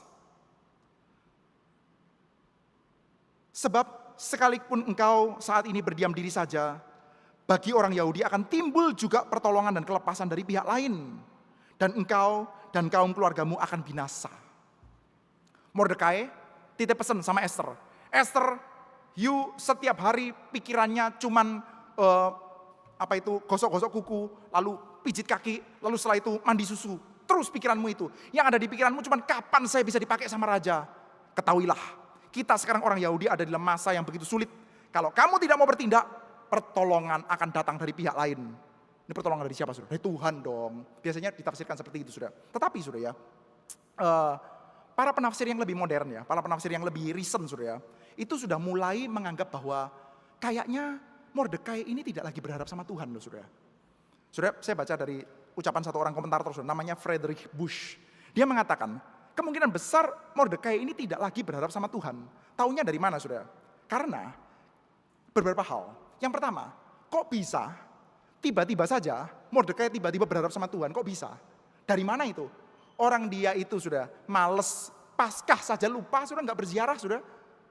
Speaker 1: Sebab sekalipun engkau saat ini berdiam diri saja, bagi orang Yahudi akan timbul juga pertolongan dan kelepasan dari pihak lain. Dan engkau dan kaum keluargamu akan binasa. Mordekai titip pesan sama Esther. Esther, you setiap hari pikirannya cuman gosok-gosok kuku, lalu pijit kaki, lalu setelah itu mandi susu. Terus pikiranmu itu. Yang ada di pikiranmu cuman kapan saya bisa dipakai sama raja. Ketahuilah, kita sekarang orang Yahudi ada dalam masa yang begitu sulit. Kalau kamu tidak mau bertindak, pertolongan akan datang dari pihak lain. Ini pertolongan dari siapa, saudara? Dari Tuhan dong. Biasanya ditafsirkan seperti itu, saudara. Tetapi, saudara ya, para penafsir yang lebih modern ya, para penafsir yang lebih recent, saudara ya, itu sudah mulai menganggap bahwa kayaknya Mordekai ini tidak lagi berharap sama Tuhan loh, saudara. Saudara, saya baca dari ucapan satu orang komentator, saudara, namanya Frederick Bush. Dia mengatakan, kemungkinan besar Mordekai ini tidak lagi berharap sama Tuhan. Taunya dari mana, saudara? Karena beberapa hal. Yang pertama, kok bisa Tiba-tiba saja Mordekai tiba-tiba berharap sama Tuhan, kok bisa? Dari mana itu? Orang dia itu sudah males, Paskah saja lupa, sudah nggak berziarah sudah.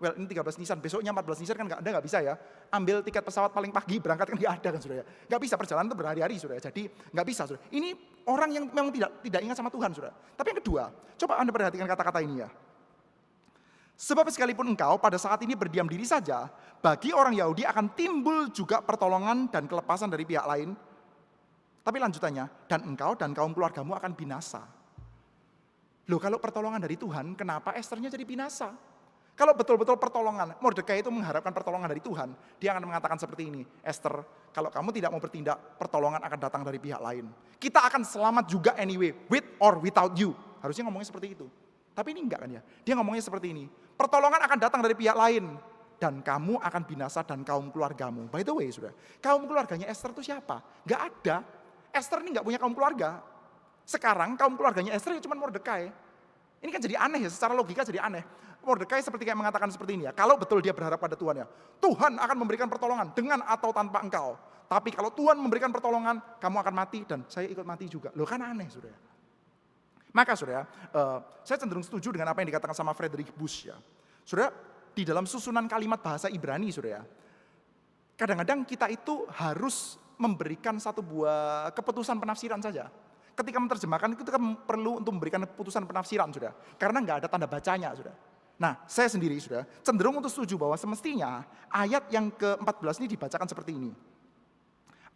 Speaker 1: Well, ini 13 Nisan, besoknya 14 Nisan kan nggak bisa ya. Ambil tiket pesawat paling pagi, berangkat kan nggak ada kan sudah ya. Nggak bisa, perjalanan itu berhari-hari sudah ya. Jadi nggak bisa sudah. Ini orang yang memang tidak ingat sama Tuhan sudah. Tapi yang kedua, coba Anda perhatikan kata-kata ini ya. Sebab sekalipun engkau pada saat ini berdiam diri saja, bagi orang Yahudi akan timbul juga pertolongan dan kelepasan dari pihak lain. Tapi lanjutannya, dan engkau dan kaum keluargamu akan binasa. Loh, kalau pertolongan dari Tuhan, kenapa Esternya jadi binasa? Kalau betul-betul pertolongan, Mordekai itu mengharapkan pertolongan dari Tuhan, dia akan mengatakan seperti ini, Ester, kalau kamu tidak mau bertindak, pertolongan akan datang dari pihak lain. Kita akan selamat juga anyway, with or without you. Harusnya ngomongnya seperti itu. Tapi ini enggak kan ya, dia ngomongnya seperti ini, pertolongan akan datang dari pihak lain, dan kamu akan binasa dan kaum keluargamu. By the way, sudah, kaum keluarganya Ester itu siapa? Enggak ada. Ester ini enggak punya kaum keluarga. Sekarang kaum keluarganya Ester ya cuma Mordekai. Ini kan jadi aneh ya, secara logika jadi aneh. Mordekai seperti kayak mengatakan seperti ini ya, kalau betul dia berharap pada Tuhan ya, Tuhan akan memberikan pertolongan dengan atau tanpa engkau. Tapi kalau Tuhan memberikan pertolongan, kamu akan mati dan saya ikut mati juga. Loh kan aneh sudah. Maka sudah, saya cenderung setuju dengan apa yang dikatakan sama Friedrich Busch ya. Sudah, di dalam susunan kalimat bahasa Ibrani sudah ya, kadang-kadang kita itu harus memberikan satu buah keputusan penafsiran saja. Ketika menerjemahkan itu kan perlu untuk memberikan keputusan penafsiran sudah, karena nggak ada tanda bacanya sudah. Nah, saya sendiri sudah cenderung untuk setuju bahwa semestinya ayat yang ke-14 ini dibacakan seperti ini.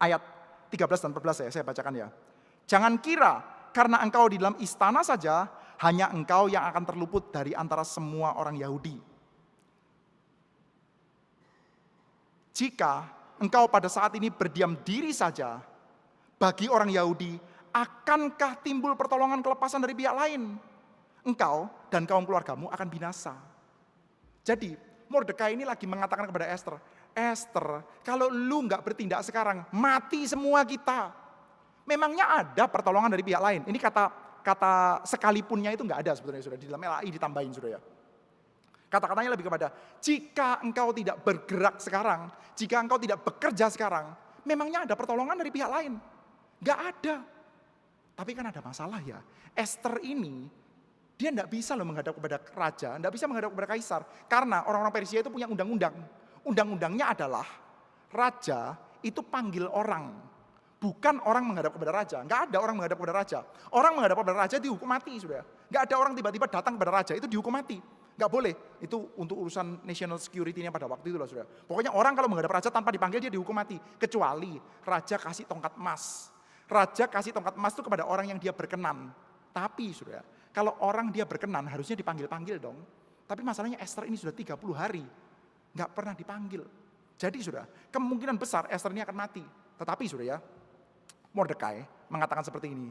Speaker 1: Ayat 13 dan 14 saya bacakan ya. Jangan kira karena engkau di dalam istana saja, hanya engkau yang akan terluput dari antara semua orang Yahudi. Jika engkau pada saat ini berdiam diri saja, bagi orang Yahudi, akankah timbul pertolongan kelepasan dari pihak lain? Engkau dan kaum keluargamu akan binasa. Jadi Mordekai ini lagi mengatakan kepada Ester, Ester, kalau lu nggak bertindak sekarang, mati semua kita. Memangnya ada pertolongan dari pihak lain? Ini kata sekalipunnya itu nggak ada sebetulnya sudah, di dalam LAI ditambahin sudah ya. Kata-katanya lebih kepada, jika engkau tidak bergerak sekarang, jika engkau tidak bekerja sekarang, memangnya ada pertolongan dari pihak lain? Nggak ada. Tapi kan ada masalah ya, Ester ini, dia tidak bisa loh menghadap kepada raja, tidak bisa menghadap kepada kaisar. Karena orang-orang Persia itu punya undang-undang. Undang-undangnya adalah, raja itu panggil orang. Bukan orang menghadap kepada raja. Enggak ada orang menghadap kepada raja. Orang menghadap kepada raja dihukum mati sudah. Enggak ada orang tiba-tiba datang kepada raja, itu dihukum mati. Enggak boleh. Itu untuk urusan national security-nya pada waktu itu loh sudah. Pokoknya orang kalau menghadap raja tanpa dipanggil dia dihukum mati. Kecuali raja kasih tongkat emas. Raja kasih tongkat emas itu kepada orang yang dia berkenan. Tapi sudah, kalau orang dia berkenan harusnya dipanggil-panggil dong. Tapi masalahnya Ester ini sudah 30 hari. Nggak pernah dipanggil. Jadi sudah, kemungkinan besar Ester ini akan mati. Tetapi sudah ya, Mordekai mengatakan seperti ini.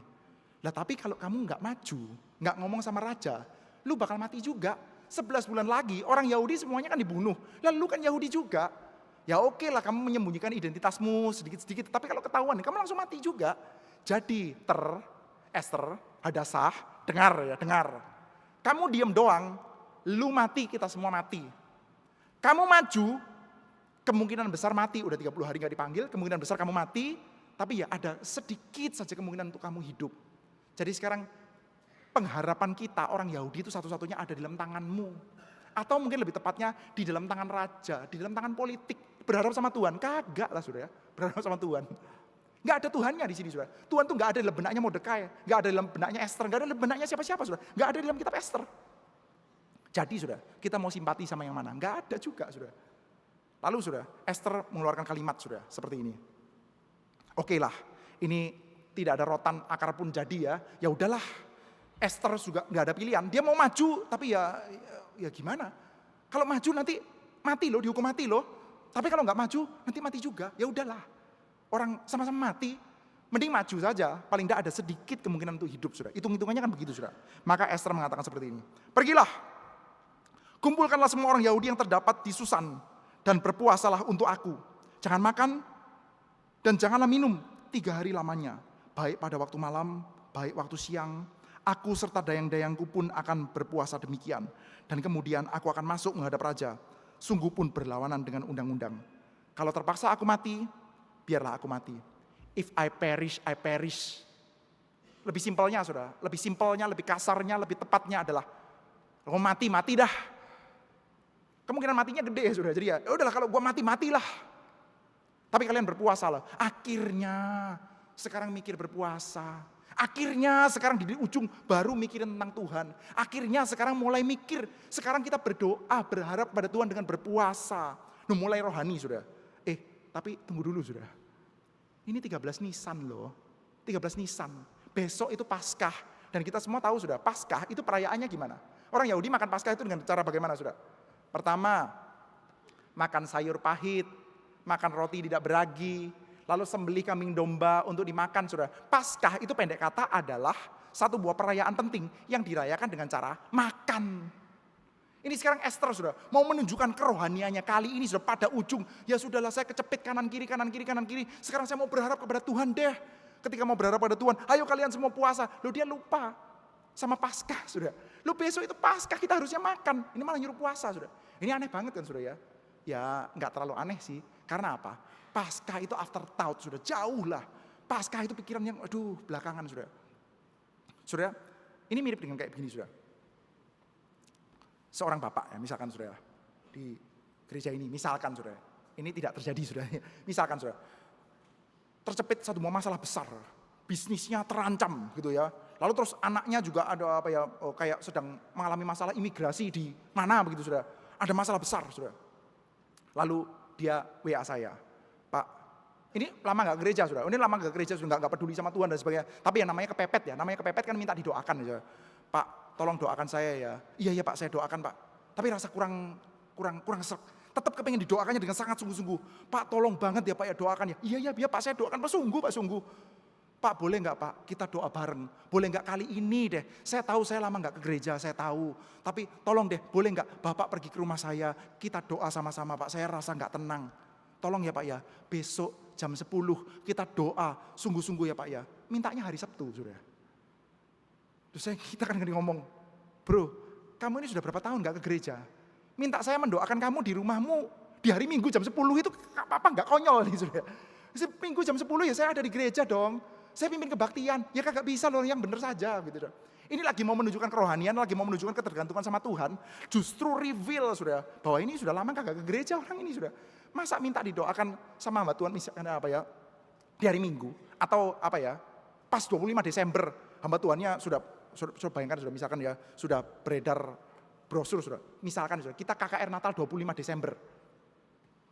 Speaker 1: Lah tapi kalau kamu nggak maju, nggak ngomong sama raja, lu bakal mati juga. 11 bulan lagi orang Yahudi semuanya kan dibunuh. Lalu lu kan Yahudi juga. Ya oke lah kamu menyembunyikan identitasmu sedikit-sedikit. Tapi kalau ketahuan kamu langsung mati juga. Jadi Ester, Hadasah, dengar ya, dengar. Kamu diem doang, lu mati, kita semua mati. Kamu maju, kemungkinan besar mati, udah 30 hari gak dipanggil, kemungkinan besar kamu mati, tapi ya ada sedikit saja kemungkinan untuk kamu hidup. Jadi sekarang pengharapan kita orang Yahudi itu satu-satunya ada di dalam tanganmu. Atau mungkin lebih tepatnya di dalam tangan raja, di dalam tangan politik. Berharap sama Tuhan, kagak lah sudah ya, berharap sama Tuhan. Gak ada Tuhannya di sini sudah. Tuhan tuh gak ada di dalam benaknya Mordekai, gak ada di dalam benaknya Ester, gak ada di dalam benaknya siapa-siapa sudah. Gak ada di dalam kitab Ester. Jadi sudah, kita mau simpati sama yang mana? Gak ada juga sudah. Lalu sudah, Ester mengeluarkan kalimat sudah seperti ini. Oke lah, ini tidak ada rotan akar pun jadi ya. Ya udahlah, Ester juga nggak ada pilihan. Dia mau maju, tapi ya gimana? Kalau maju nanti mati loh, dihukum mati loh. Tapi kalau nggak maju, nanti mati juga. Ya udahlah, orang sama-sama mati, mending maju saja. Paling tidak ada sedikit kemungkinan untuk hidup sudah. Hitung-hitungannya kan begitu sudah. Maka Ester mengatakan seperti ini. Pergilah, kumpulkanlah semua orang Yahudi yang terdapat di Susan dan berpuasalah untuk aku. Jangan makan dan janganlah minum 3 hari lamanya. Baik pada waktu malam, baik waktu siang. Aku serta dayang-dayangku pun akan berpuasa demikian. Dan kemudian aku akan masuk menghadap raja. Sungguh pun berlawanan dengan undang-undang. Kalau terpaksa aku mati, biarlah aku mati. If I perish, I perish. Lebih simpelnya saudara, lebih simpelnya, lebih kasarnya, lebih tepatnya adalah kalau mati, mati dah. Kemungkinan matinya gede ya saudara, jadi ya udahlah kalau gue mati, matilah. Tapi kalian berpuasa lah. Akhirnya sekarang mikir berpuasa. Akhirnya sekarang di ujung baru mikirin tentang Tuhan. Akhirnya sekarang mulai mikir. Sekarang kita berdoa, berharap pada Tuhan dengan berpuasa. Mulai rohani saudara. Tapi tunggu dulu saudara. Ini 13 Nisan loh. 13 Nisan. Besok itu Paskah. Dan kita semua tahu sudah, Paskah itu perayaannya gimana? Orang Yahudi makan Paskah itu dengan cara bagaimana sudah? Pertama, makan sayur pahit, makan roti tidak beragi, lalu sembelih kambing domba untuk dimakan sudah. Paskah itu pendek kata adalah satu buah perayaan penting yang dirayakan dengan cara makan. Ini sekarang Esther sudah mau menunjukkan kerohaniannya kali ini sudah pada ujung. Ya sudahlah saya kecepit kanan kiri. Sekarang saya mau berharap kepada Tuhan deh. Ketika mau berharap pada Tuhan, ayo kalian semua puasa. Loh dia lupa sama Paskah sudah. Loh besok itu Paskah kita harusnya makan. Ini malah nyuruh puasa sudah. Ini aneh banget kan sudah ya. Ya nggak terlalu aneh sih. Karena apa? Paskah itu afterthought sudah jauh lah. Paskah itu pikiran yang belakangan sudah. Sudah ini mirip dengan kayak begini sudah. Seorang bapak ya, misalkan saudara, di gereja ini, misalkan saudara, ini tidak terjadi saudara, misalkan saudara, tercepit satu masalah besar, bisnisnya terancam gitu ya, lalu terus anaknya juga ada kayak sedang mengalami masalah imigrasi di mana begitu saudara, ada masalah besar saudara, lalu dia WA saya, Pak, ini lama gak gereja saudara, ini lama gak gereja sudah gak peduli sama Tuhan dan sebagainya, tapi yang namanya kepepet kan minta didoakan saudara, Pak, tolong doakan saya ya. Iya Pak, saya doakan Pak. Tapi rasa kurang serg. Tetap kepengen didoakannya dengan sangat sungguh-sungguh. Pak tolong banget ya Pak ya doakan ya. Iya Pak saya doakan Pak sungguh. Pak boleh gak Pak kita doa bareng. Boleh gak kali ini deh. Saya tahu saya lama gak ke gereja, saya tahu. Tapi tolong deh boleh gak Bapak pergi ke rumah saya. Kita doa sama-sama Pak, saya rasa gak tenang. Tolong ya Pak ya, besok jam 10 kita doa sungguh-sungguh ya Pak ya. Mintanya hari Sabtu sudah. Terus kita kan ngomong, bro, kamu ini sudah berapa tahun gak ke gereja? Minta saya mendoakan kamu di rumahmu di hari Minggu jam 10 itu apa gak konyol nih sudah. Minggu jam 10 ya saya ada di gereja dong. Saya pimpin kebaktian, ya kagak bisa loh yang bener saja gitu. Ini lagi mau menunjukkan kerohanian, lagi mau menunjukkan ketergantungan sama Tuhan. Justru reveal sudah, bahwa ini sudah lama kagak ke gereja orang ini sudah. Masa minta didoakan sama hamba Tuhan misalkan di hari Minggu atau pas 25 Desember hamba Tuhannya sudah bayangkan sudah misalkan ya sudah beredar brosur sudah misalkan sudah kita KKR Natal 25 Desember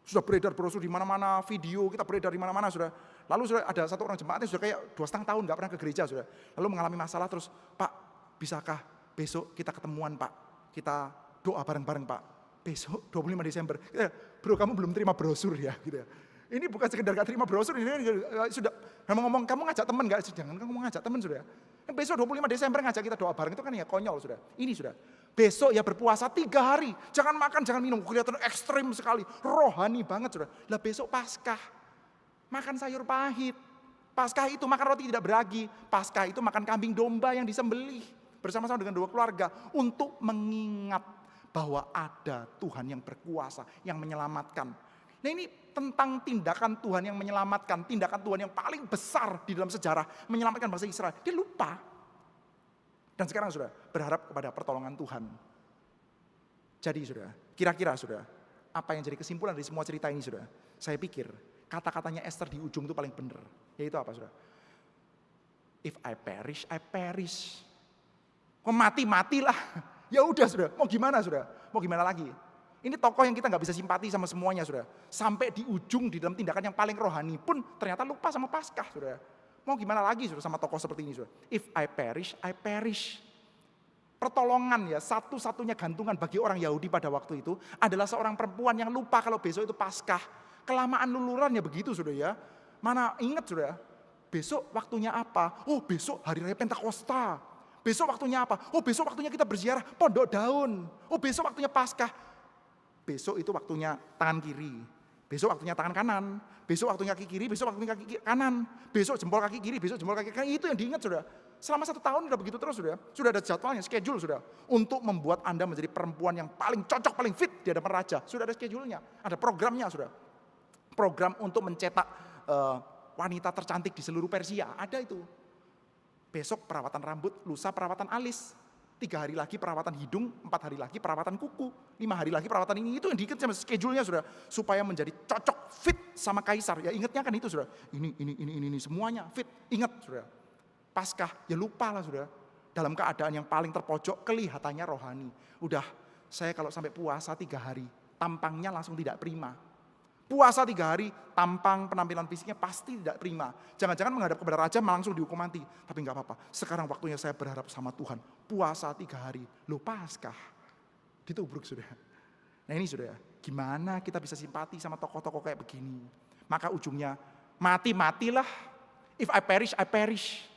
Speaker 1: sudah beredar brosur di mana-mana, video kita beredar di mana-mana sudah, lalu sudah ada satu orang jemaatnya sudah kayak 2,5 tahun nggak pernah ke gereja sudah, lalu mengalami masalah terus, Pak bisakah besok kita ketemuan Pak, kita doa bareng-bareng Pak, besok 25 Desember, bro kamu belum terima brosur ya gitu ya. Ini bukan sekedar gak terima brosur, ini sudah ngomong kamu ngajak teman gak? Jangan kamu ngajak teman sudah. Besok 25 Desember ngajak kita doa bareng itu kan ya konyol sudah. Ini sudah. Besok ya berpuasa 3 hari. Jangan makan, jangan minum. Kelihatan ekstrim sekali. Rohani banget sudah. Lah besok Paskah. Makan sayur pahit. Paskah itu makan roti tidak beragi. Paskah itu makan kambing domba yang disembelih. Bersama-sama dengan 2 keluarga. Untuk mengingat bahwa ada Tuhan yang berkuasa. Yang menyelamatkan. Nah ini tentang tindakan Tuhan yang menyelamatkan, tindakan Tuhan yang paling besar di dalam sejarah, menyelamatkan bangsa Israel. Dia lupa. Dan sekarang sudah berharap kepada pertolongan Tuhan. Jadi sudah, kira-kira sudah, apa yang jadi kesimpulan dari semua cerita ini sudah? Saya pikir kata-katanya Esther di ujung itu paling benar. Yaitu apa sudah? If I perish, I perish. Kok mati-matilah. Ya udah sudah, mau gimana sudah? Mau gimana lagi? Ini tokoh yang kita nggak bisa simpati sama semuanya sudah. Sampai di ujung di dalam tindakan yang paling rohani pun ternyata lupa sama Paskah sudah. Mau gimana lagi sudah sama tokoh seperti ini sudah. If I perish, I perish. Pertolongan ya satu-satunya gantungan bagi orang Yahudi pada waktu itu adalah seorang perempuan yang lupa kalau besok itu Paskah. Kelamaan luluran ya begitu sudah ya. Mana ingat sudah. Besok waktunya apa? Oh besok hari raya Pentakosta. Besok waktunya apa? Oh besok waktunya kita berziarah Pondok Daun. Oh besok waktunya Paskah. Besok itu waktunya tangan kiri, besok waktunya tangan kanan, besok waktunya kaki kiri, besok waktunya kaki kanan, besok jempol kaki kiri, besok jempol kaki kanan. Itu yang diingat sudah. Selama 1 tahun sudah begitu terus sudah. Sudah ada jadwalnya, schedule sudah. Untuk membuat Anda menjadi perempuan yang paling cocok, paling fit di hadapan raja. Sudah ada schedule-nya, ada programnya sudah. Program untuk mencetak wanita tercantik di seluruh Persia, ada itu. Besok perawatan rambut, lusa perawatan alis. 3 hari lagi perawatan hidung, 4 hari lagi perawatan kuku, 5 hari lagi perawatan ini. Itu yang diikat sama schedule-nya sudah. Supaya menjadi cocok, fit sama kaisar. Ya ingatnya kan itu sudah. Ini semuanya fit. Ingat sudah. Paskah, ya lupa lah sudah. Dalam keadaan yang paling terpojok, kelihatannya rohani. Udah, saya kalau sampai puasa 3 hari, tampangnya langsung tidak prima. Puasa 3 hari, tampang penampilan fisiknya pasti tidak prima. Jangan-jangan menghadap kepada raja langsung dihukum mati. Tapi enggak apa-apa, sekarang waktunya saya berharap sama Tuhan. Puasa 3 hari, lo Paskah. Ditubruk sudah. Nah ini sudah, gimana kita bisa simpati sama tokoh-tokoh kayak begini. Maka ujungnya, mati-matilah. If I perish, I perish.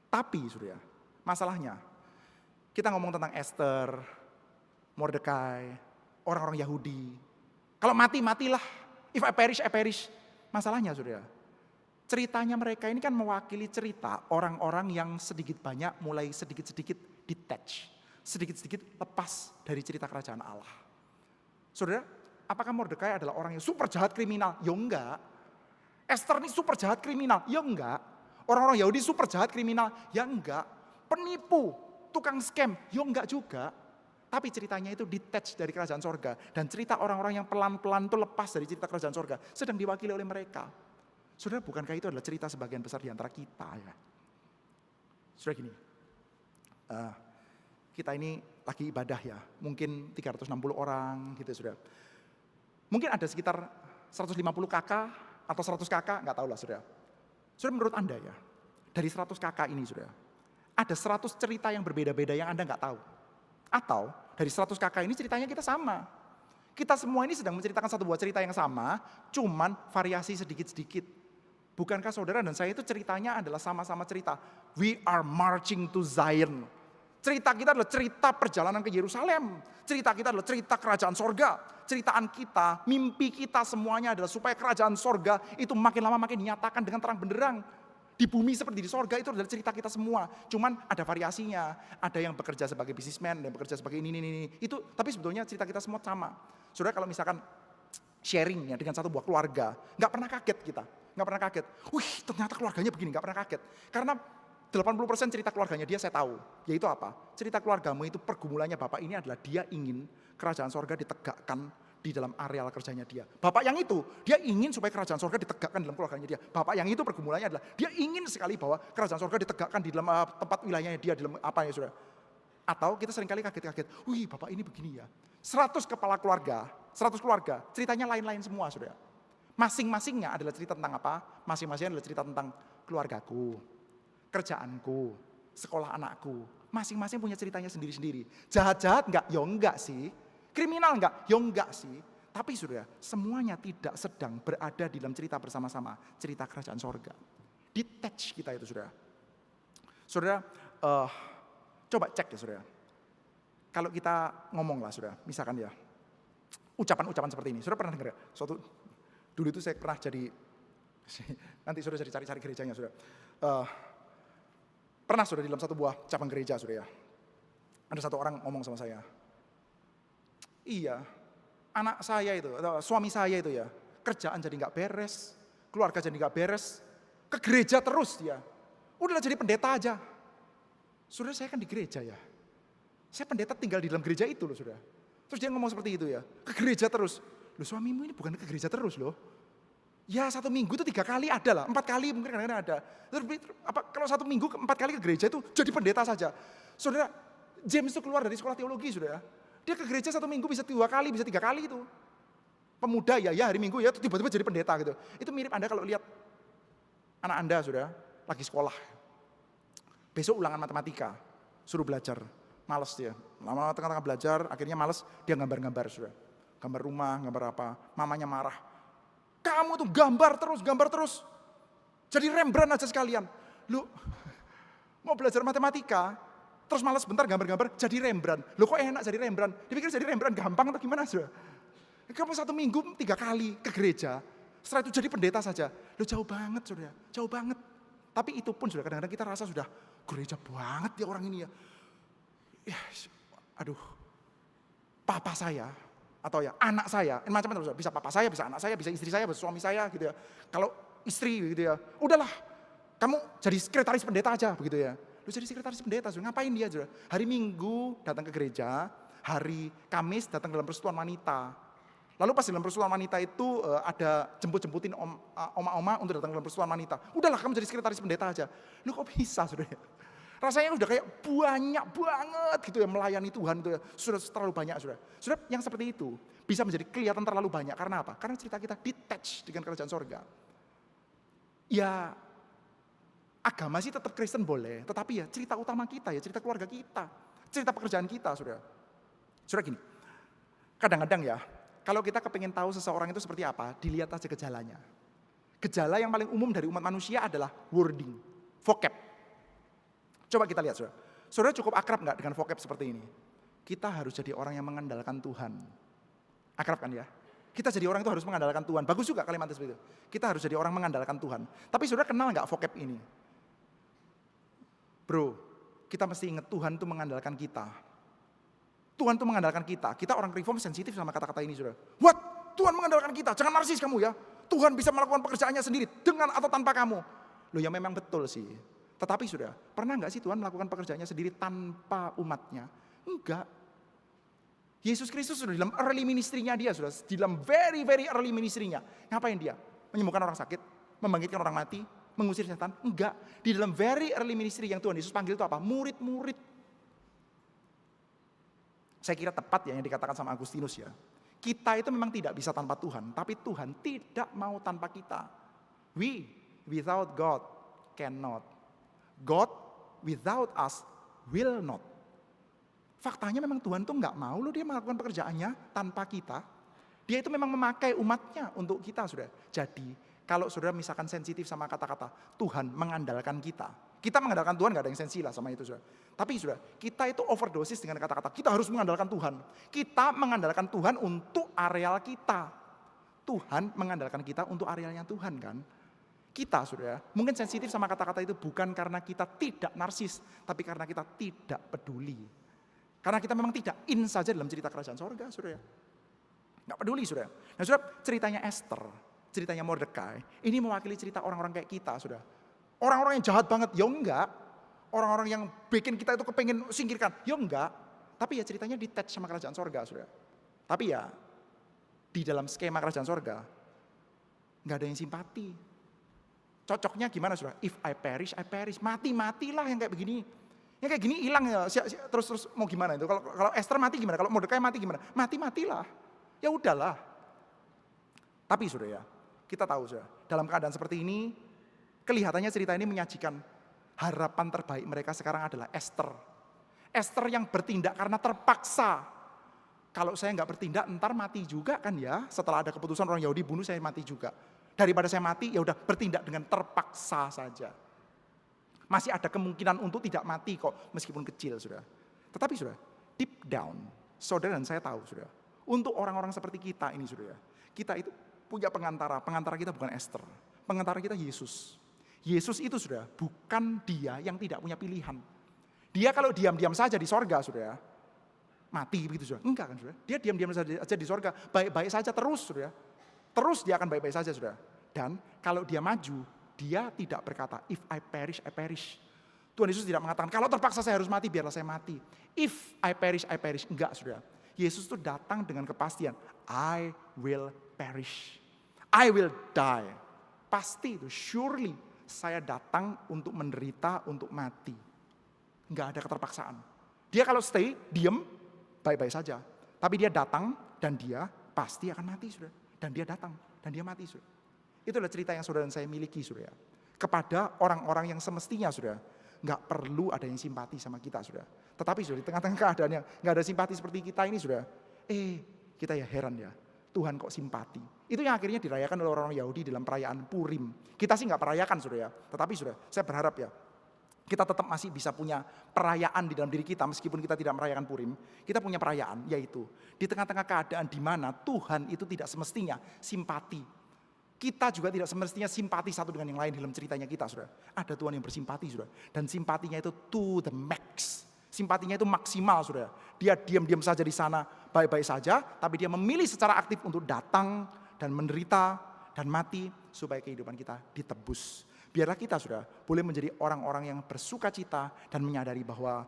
Speaker 1: Tapi sudah, masalahnya, kita ngomong tentang Esther, Mordekai, orang-orang Yahudi. Kalau mati, matilah. If I perish, I perish. Masalahnya saudara, ceritanya mereka ini kan mewakili cerita orang-orang yang sedikit banyak mulai sedikit-sedikit detach. Sedikit-sedikit lepas dari cerita kerajaan Allah. Saudara, apakah Mordekai adalah orang yang super jahat kriminal? Ya enggak. Esther ini super jahat kriminal? Ya enggak. Orang-orang Yahudi super jahat kriminal? Ya enggak. Penipu, tukang scam? Ya enggak juga. Tapi ceritanya itu detach dari kerajaan sorga. Dan cerita orang-orang yang pelan-pelan itu lepas dari cerita kerajaan sorga. Sedang diwakili oleh mereka. Saudara, bukankah itu adalah cerita sebagian besar di antara kita ya? Saudara gini, kita ini lagi ibadah ya. Mungkin 360 orang gitu saudara. Mungkin ada sekitar 150 kakak atau 100 kakak, nggak tahu lah saudara. Saudara, menurut Anda ya, dari 100 kakak ini saudara, ada 100 cerita yang berbeda-beda yang Anda nggak tahu. Atau dari 100 kakak ini ceritanya kita sama. Kita semua ini sedang menceritakan satu buah cerita yang sama, cuman variasi sedikit-sedikit. Bukankah saudara dan saya itu ceritanya adalah sama-sama cerita. We are marching to Zion. Cerita kita adalah cerita perjalanan ke Yerusalem. Cerita kita adalah cerita kerajaan sorga. Ceritaan kita, mimpi kita semuanya adalah supaya kerajaan sorga itu makin lama makin dinyatakan dengan terang benderang. Di bumi seperti di sorga itu adalah cerita kita semua. Cuman ada variasinya. Ada yang bekerja sebagai businessman, ada yang bekerja sebagai ini. Itu, tapi sebetulnya cerita kita semua sama. Saudara kalau misalkan sharing ya dengan satu buah keluarga, nggak pernah kaget kita. Nggak pernah kaget. Wih, ternyata keluarganya begini, nggak pernah kaget. Karena 80% cerita keluarganya dia saya tahu. Yaitu apa? Cerita keluargamu itu pergumulannya bapak ini adalah dia ingin kerajaan sorga ditegakkan di dalam areal kerjanya dia. Bapak yang itu, dia ingin supaya kerajaan sorga ditegakkan dalam keluarganya dia. Bapak yang itu pergumulannya adalah, dia ingin sekali bahwa kerajaan sorga ditegakkan di dalam tempat wilayahnya dia, di dalam apa ya saudara. Atau kita seringkali kaget-kaget, wih bapak ini begini ya. 100 kepala keluarga, 100 keluarga, ceritanya lain-lain semua saudara. Masing-masingnya adalah cerita tentang apa? Masing-masingnya adalah cerita tentang keluargaku, kerjaanku, sekolah anakku. Masing-masing punya ceritanya sendiri-sendiri. Jahat-jahat enggak? Ya enggak sih. Kriminal enggak? Ya enggak sih. Tapi saudara, semuanya tidak sedang berada di dalam cerita bersama-sama. Cerita kerajaan sorga. Detach kita itu saudara. Saudara, coba cek ya saudara. Kalau kita ngomong lah saudara, misalkan ya, ucapan-ucapan seperti ini. Saudara pernah dengar ya? Dulu itu saya pernah jadi, nanti saudara jadi cari-cari gerejanya saudara. Pernah saudara di dalam satu buah cabang gereja saudara ya. Ada satu orang ngomong sama saya. Iya, anak saya itu, atau suami saya itu ya, kerjaan jadi nggak beres, keluarga jadi nggak beres, ke gereja terus dia. Udahlah jadi pendeta aja. Saudara, saya kan di gereja ya. Saya pendeta tinggal di dalam gereja itu loh saudara. Terus dia ngomong seperti itu ya, ke gereja terus. Loh suamimu ini bukan ke gereja terus loh. Ya 1 minggu itu 3 kali ada lah, 4 kali mungkin kadang-kadang ada. Kalau 1 minggu 4 kali ke gereja itu jadi pendeta saja. Saudara, James itu keluar dari sekolah teologi saudara. Dia ke gereja 1 minggu bisa 2 kali, bisa 3 kali itu. Pemuda ya hari Minggu ya tiba-tiba jadi pendeta gitu. Itu mirip Anda kalau lihat anak Anda saudara lagi sekolah. Besok ulangan matematika, suruh belajar. Males dia. Lama-lama tengah-tengah belajar, akhirnya males dia gambar-gambar saudara. Gambar rumah, gambar apa. Mamanya marah. Kamu tuh gambar terus. Jadi Rembrandt aja sekalian. Lu mau belajar matematika, terus malas bentar gambar-gambar, jadi Rembrandt. Lu kok enak jadi Rembrandt? Dipikir jadi Rembrandt gampang atau gimana saudara? Kamu 1 minggu 3 kali ke gereja, setelah itu jadi pendeta saja. Lu jauh banget saudara, jauh banget. Tapi itu pun saudara kadang-kadang kita rasa sudah gereja banget ya orang ini ya. Ya, aduh, papa saya atau ya anak saya, macam-macam bisa papa saya, bisa anak saya, bisa istri saya, bisa suami saya gitu ya. Kalau istri gitu ya. Udahlah, kamu jadi sekretaris pendeta aja begitu ya. Lu jadi sekretaris pendeta, saudara. Ngapain dia, saudara? Hari Minggu datang ke gereja, hari Kamis datang dalam persekutuan wanita. Lalu pas dalam persekutuan wanita itu ada jemput-jemputin oma-oma untuk datang dalam persekutuan wanita. Udahlah, kamu jadi sekretaris pendeta aja. Lu kok bisa, saudara? Rasanya udah kayak banyak banget gitu ya melayani Tuhan itu ya. Sudah terlalu banyak, saudara. Saudara, yang seperti itu bisa menjadi kelihatan terlalu banyak. Karena apa? Karena cerita kita detach dengan kerajaan sorga. Ya, agama sih tetap Kristen boleh, tetapi ya cerita utama kita ya, cerita keluarga kita, cerita pekerjaan kita, saudara. Saudara gini, kadang-kadang ya, kalau kita kepingin tahu seseorang itu seperti apa, dilihat aja gejalanya. Gejala yang paling umum dari umat manusia adalah wording, vocab. Coba kita lihat, saudara. Saudara cukup akrab nggak dengan vocab seperti ini? Kita harus jadi orang yang mengandalkan Tuhan. Akrab kan ya? Kita jadi orang itu harus mengandalkan Tuhan. Bagus juga kalimatnya seperti itu. Kita harus jadi orang mengandalkan Tuhan. Tapi saudara kenal nggak vocab ini? Bro, kita mesti ingat Tuhan itu mengandalkan kita. Tuhan itu mengandalkan kita. Kita orang reform sensitif sama kata-kata ini, saudara. What? Tuhan mengandalkan kita. Jangan narsis kamu ya. Tuhan bisa melakukan pekerjaannya sendiri dengan atau tanpa kamu. Loh ya memang betul sih. Tetapi saudara, pernah nggak sih Tuhan melakukan pekerjaannya sendiri tanpa umatnya? Enggak. Yesus Kristus sudah dalam early ministry-nya dia, sudah dalam very early ministry-nya. Ngapain dia? Menyembuhkan orang sakit, membangkitkan orang mati, mengusir setan? Enggak. Di dalam very early ministry yang Tuhan Yesus panggil itu apa? Murid-murid. Saya kira tepat ya yang dikatakan sama Agustinus ya. Kita itu memang tidak bisa tanpa Tuhan, tapi Tuhan tidak mau tanpa kita. We without God cannot. God without us will not. Faktanya memang Tuhan tuh nggak mau loh dia melakukan pekerjaannya tanpa kita. Dia itu memang memakai umatnya untuk kita, saudara. Jadi kalau saudara misalkan sensitif sama kata-kata Tuhan mengandalkan kita. Kita mengandalkan Tuhan gak ada yang sensi lah sama itu, saudara. Tapi saudara, kita itu overdosis dengan kata-kata kita harus mengandalkan Tuhan. Kita mengandalkan Tuhan untuk areal kita. Tuhan mengandalkan kita untuk arealnya Tuhan kan. Kita saudara, mungkin sensitif sama kata-kata itu bukan karena kita tidak narsis, tapi karena kita tidak peduli. Karena kita memang tidak in saja dalam cerita kerajaan sorga, saudara. Nggak peduli, saudara. Nah, saudara, ceritanya Esther, ceritanya Mordekai, ini mewakili cerita orang-orang kayak kita, saudara. Orang-orang yang jahat banget, ya enggak. Orang-orang yang bikin kita itu kepengen singkirkan, ya enggak. Tapi ya ceritanya detach sama kerajaan sorga, saudara. Tapi ya, di dalam skema kerajaan sorga, nggak ada yang simpati. Cocoknya gimana, saudara? If I perish, I perish. Mati-matilah yang kayak begini. Yang kayak gini hilang ya, terus mau gimana itu? Kalau Esther mati gimana? Kalau Mordekai mati gimana? Mati-matilah. Ya udahlah. Tapi saudara ya, kita tahu saudara, dalam keadaan seperti ini, kelihatannya cerita ini menyajikan harapan terbaik mereka sekarang adalah Esther. Esther yang bertindak karena terpaksa. Kalau saya nggak bertindak, ntar mati juga kan ya. Setelah ada keputusan orang Yahudi bunuh, saya mati juga. Daripada saya mati, ya udah bertindak dengan terpaksa saja. Masih ada kemungkinan untuk tidak mati kok, meskipun kecil, saudara. Tetapi saudara, deep down, saudara dan saya tahu, saudara. Untuk orang-orang seperti kita ini, saudara, kita itu punya pengantara. Pengantara kita bukan Esther, pengantara kita Yesus. Yesus itu, saudara, bukan dia yang tidak punya pilihan. Dia kalau diam-diam saja di sorga, saudara, mati begitu, saudara. Enggak kan, saudara. Dia diam-diam saja di sorga, baik-baik saja terus, saudara. Terus dia akan baik-baik saja, saudara. Dan kalau dia maju, dia tidak berkata, if I perish, I perish. Tuhan Yesus tidak mengatakan, kalau terpaksa saya harus mati, biarlah saya mati. If I perish, I perish. Enggak, saudara. Yesus itu datang dengan kepastian, I will perish. I will die. Pasti itu, surely saya datang untuk menderita, untuk mati. Enggak ada keterpaksaan. Dia kalau stay, diem, baik-baik saja. Tapi dia datang dan dia pasti akan mati, saudara. Dan dia datang dan dia mati, saudara. Itulah cerita yang saudara dan saya miliki, saudara. Kepada orang-orang yang semestinya, saudara, nggak perlu ada yang simpati sama kita, saudara. Tetapi saudara, di tengah-tengah keadaan yang nggak ada simpati seperti kita ini, saudara, kita ya heran ya, Tuhan kok simpati. Itu yang akhirnya dirayakan oleh orang Yahudi dalam perayaan Purim. Kita sih nggak merayakan, saudara. Tetapi saudara, saya berharap ya, kita tetap masih bisa punya perayaan di dalam diri kita meskipun kita tidak merayakan Purim. Kita punya perayaan, yaitu di tengah-tengah keadaan di mana Tuhan itu tidak semestinya simpati. Kita juga tidak semestinya simpati satu dengan yang lain dalam ceritanya kita, saudara. Ada Tuhan yang bersimpati, saudara. Dan simpatinya itu to the max. Simpatinya itu maksimal, saudara. Dia diam-diam saja di sana, baik-baik saja. Tapi dia memilih secara aktif untuk datang dan menderita dan mati supaya kehidupan kita ditebus. Biarlah kita sudah boleh menjadi orang-orang yang bersuka cita dan menyadari bahwa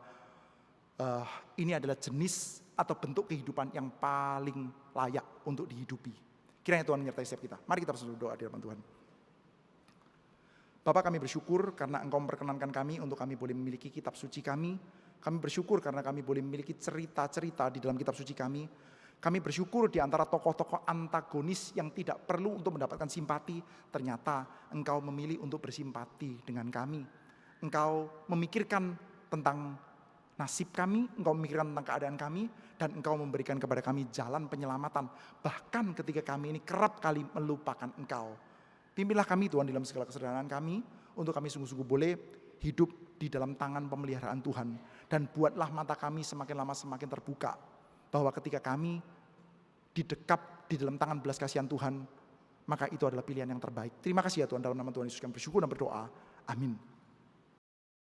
Speaker 1: ini adalah jenis atau bentuk kehidupan yang paling layak untuk dihidupi. Kiranya Tuhan menyertai setiap kita. Mari kita bersama doa di hadapan Tuhan. Bapa, kami bersyukur karena Engkau memperkenankan kami untuk kami boleh memiliki kitab suci kami. Kami bersyukur karena kami boleh memiliki cerita-cerita di dalam kitab suci kami. Kami bersyukur di antara tokoh-tokoh antagonis yang tidak perlu untuk mendapatkan simpati, ternyata Engkau memilih untuk bersimpati dengan kami. Engkau memikirkan tentang nasib kami, Engkau memikirkan tentang keadaan kami, dan Engkau memberikan kepada kami jalan penyelamatan. Bahkan ketika kami ini kerap kali melupakan Engkau. Pimpinlah kami Tuhan dalam segala kesederhanaan kami, untuk kami sungguh-sungguh boleh hidup di dalam tangan pemeliharaan Tuhan. Dan buatlah mata kami semakin lama semakin terbuka, bahwa ketika kami didekap di dalam tangan belas kasihan Tuhan, maka itu adalah pilihan yang terbaik. Terima kasih ya Tuhan, dalam nama Tuhan Yesus kami bersyukur dan berdoa. Amin.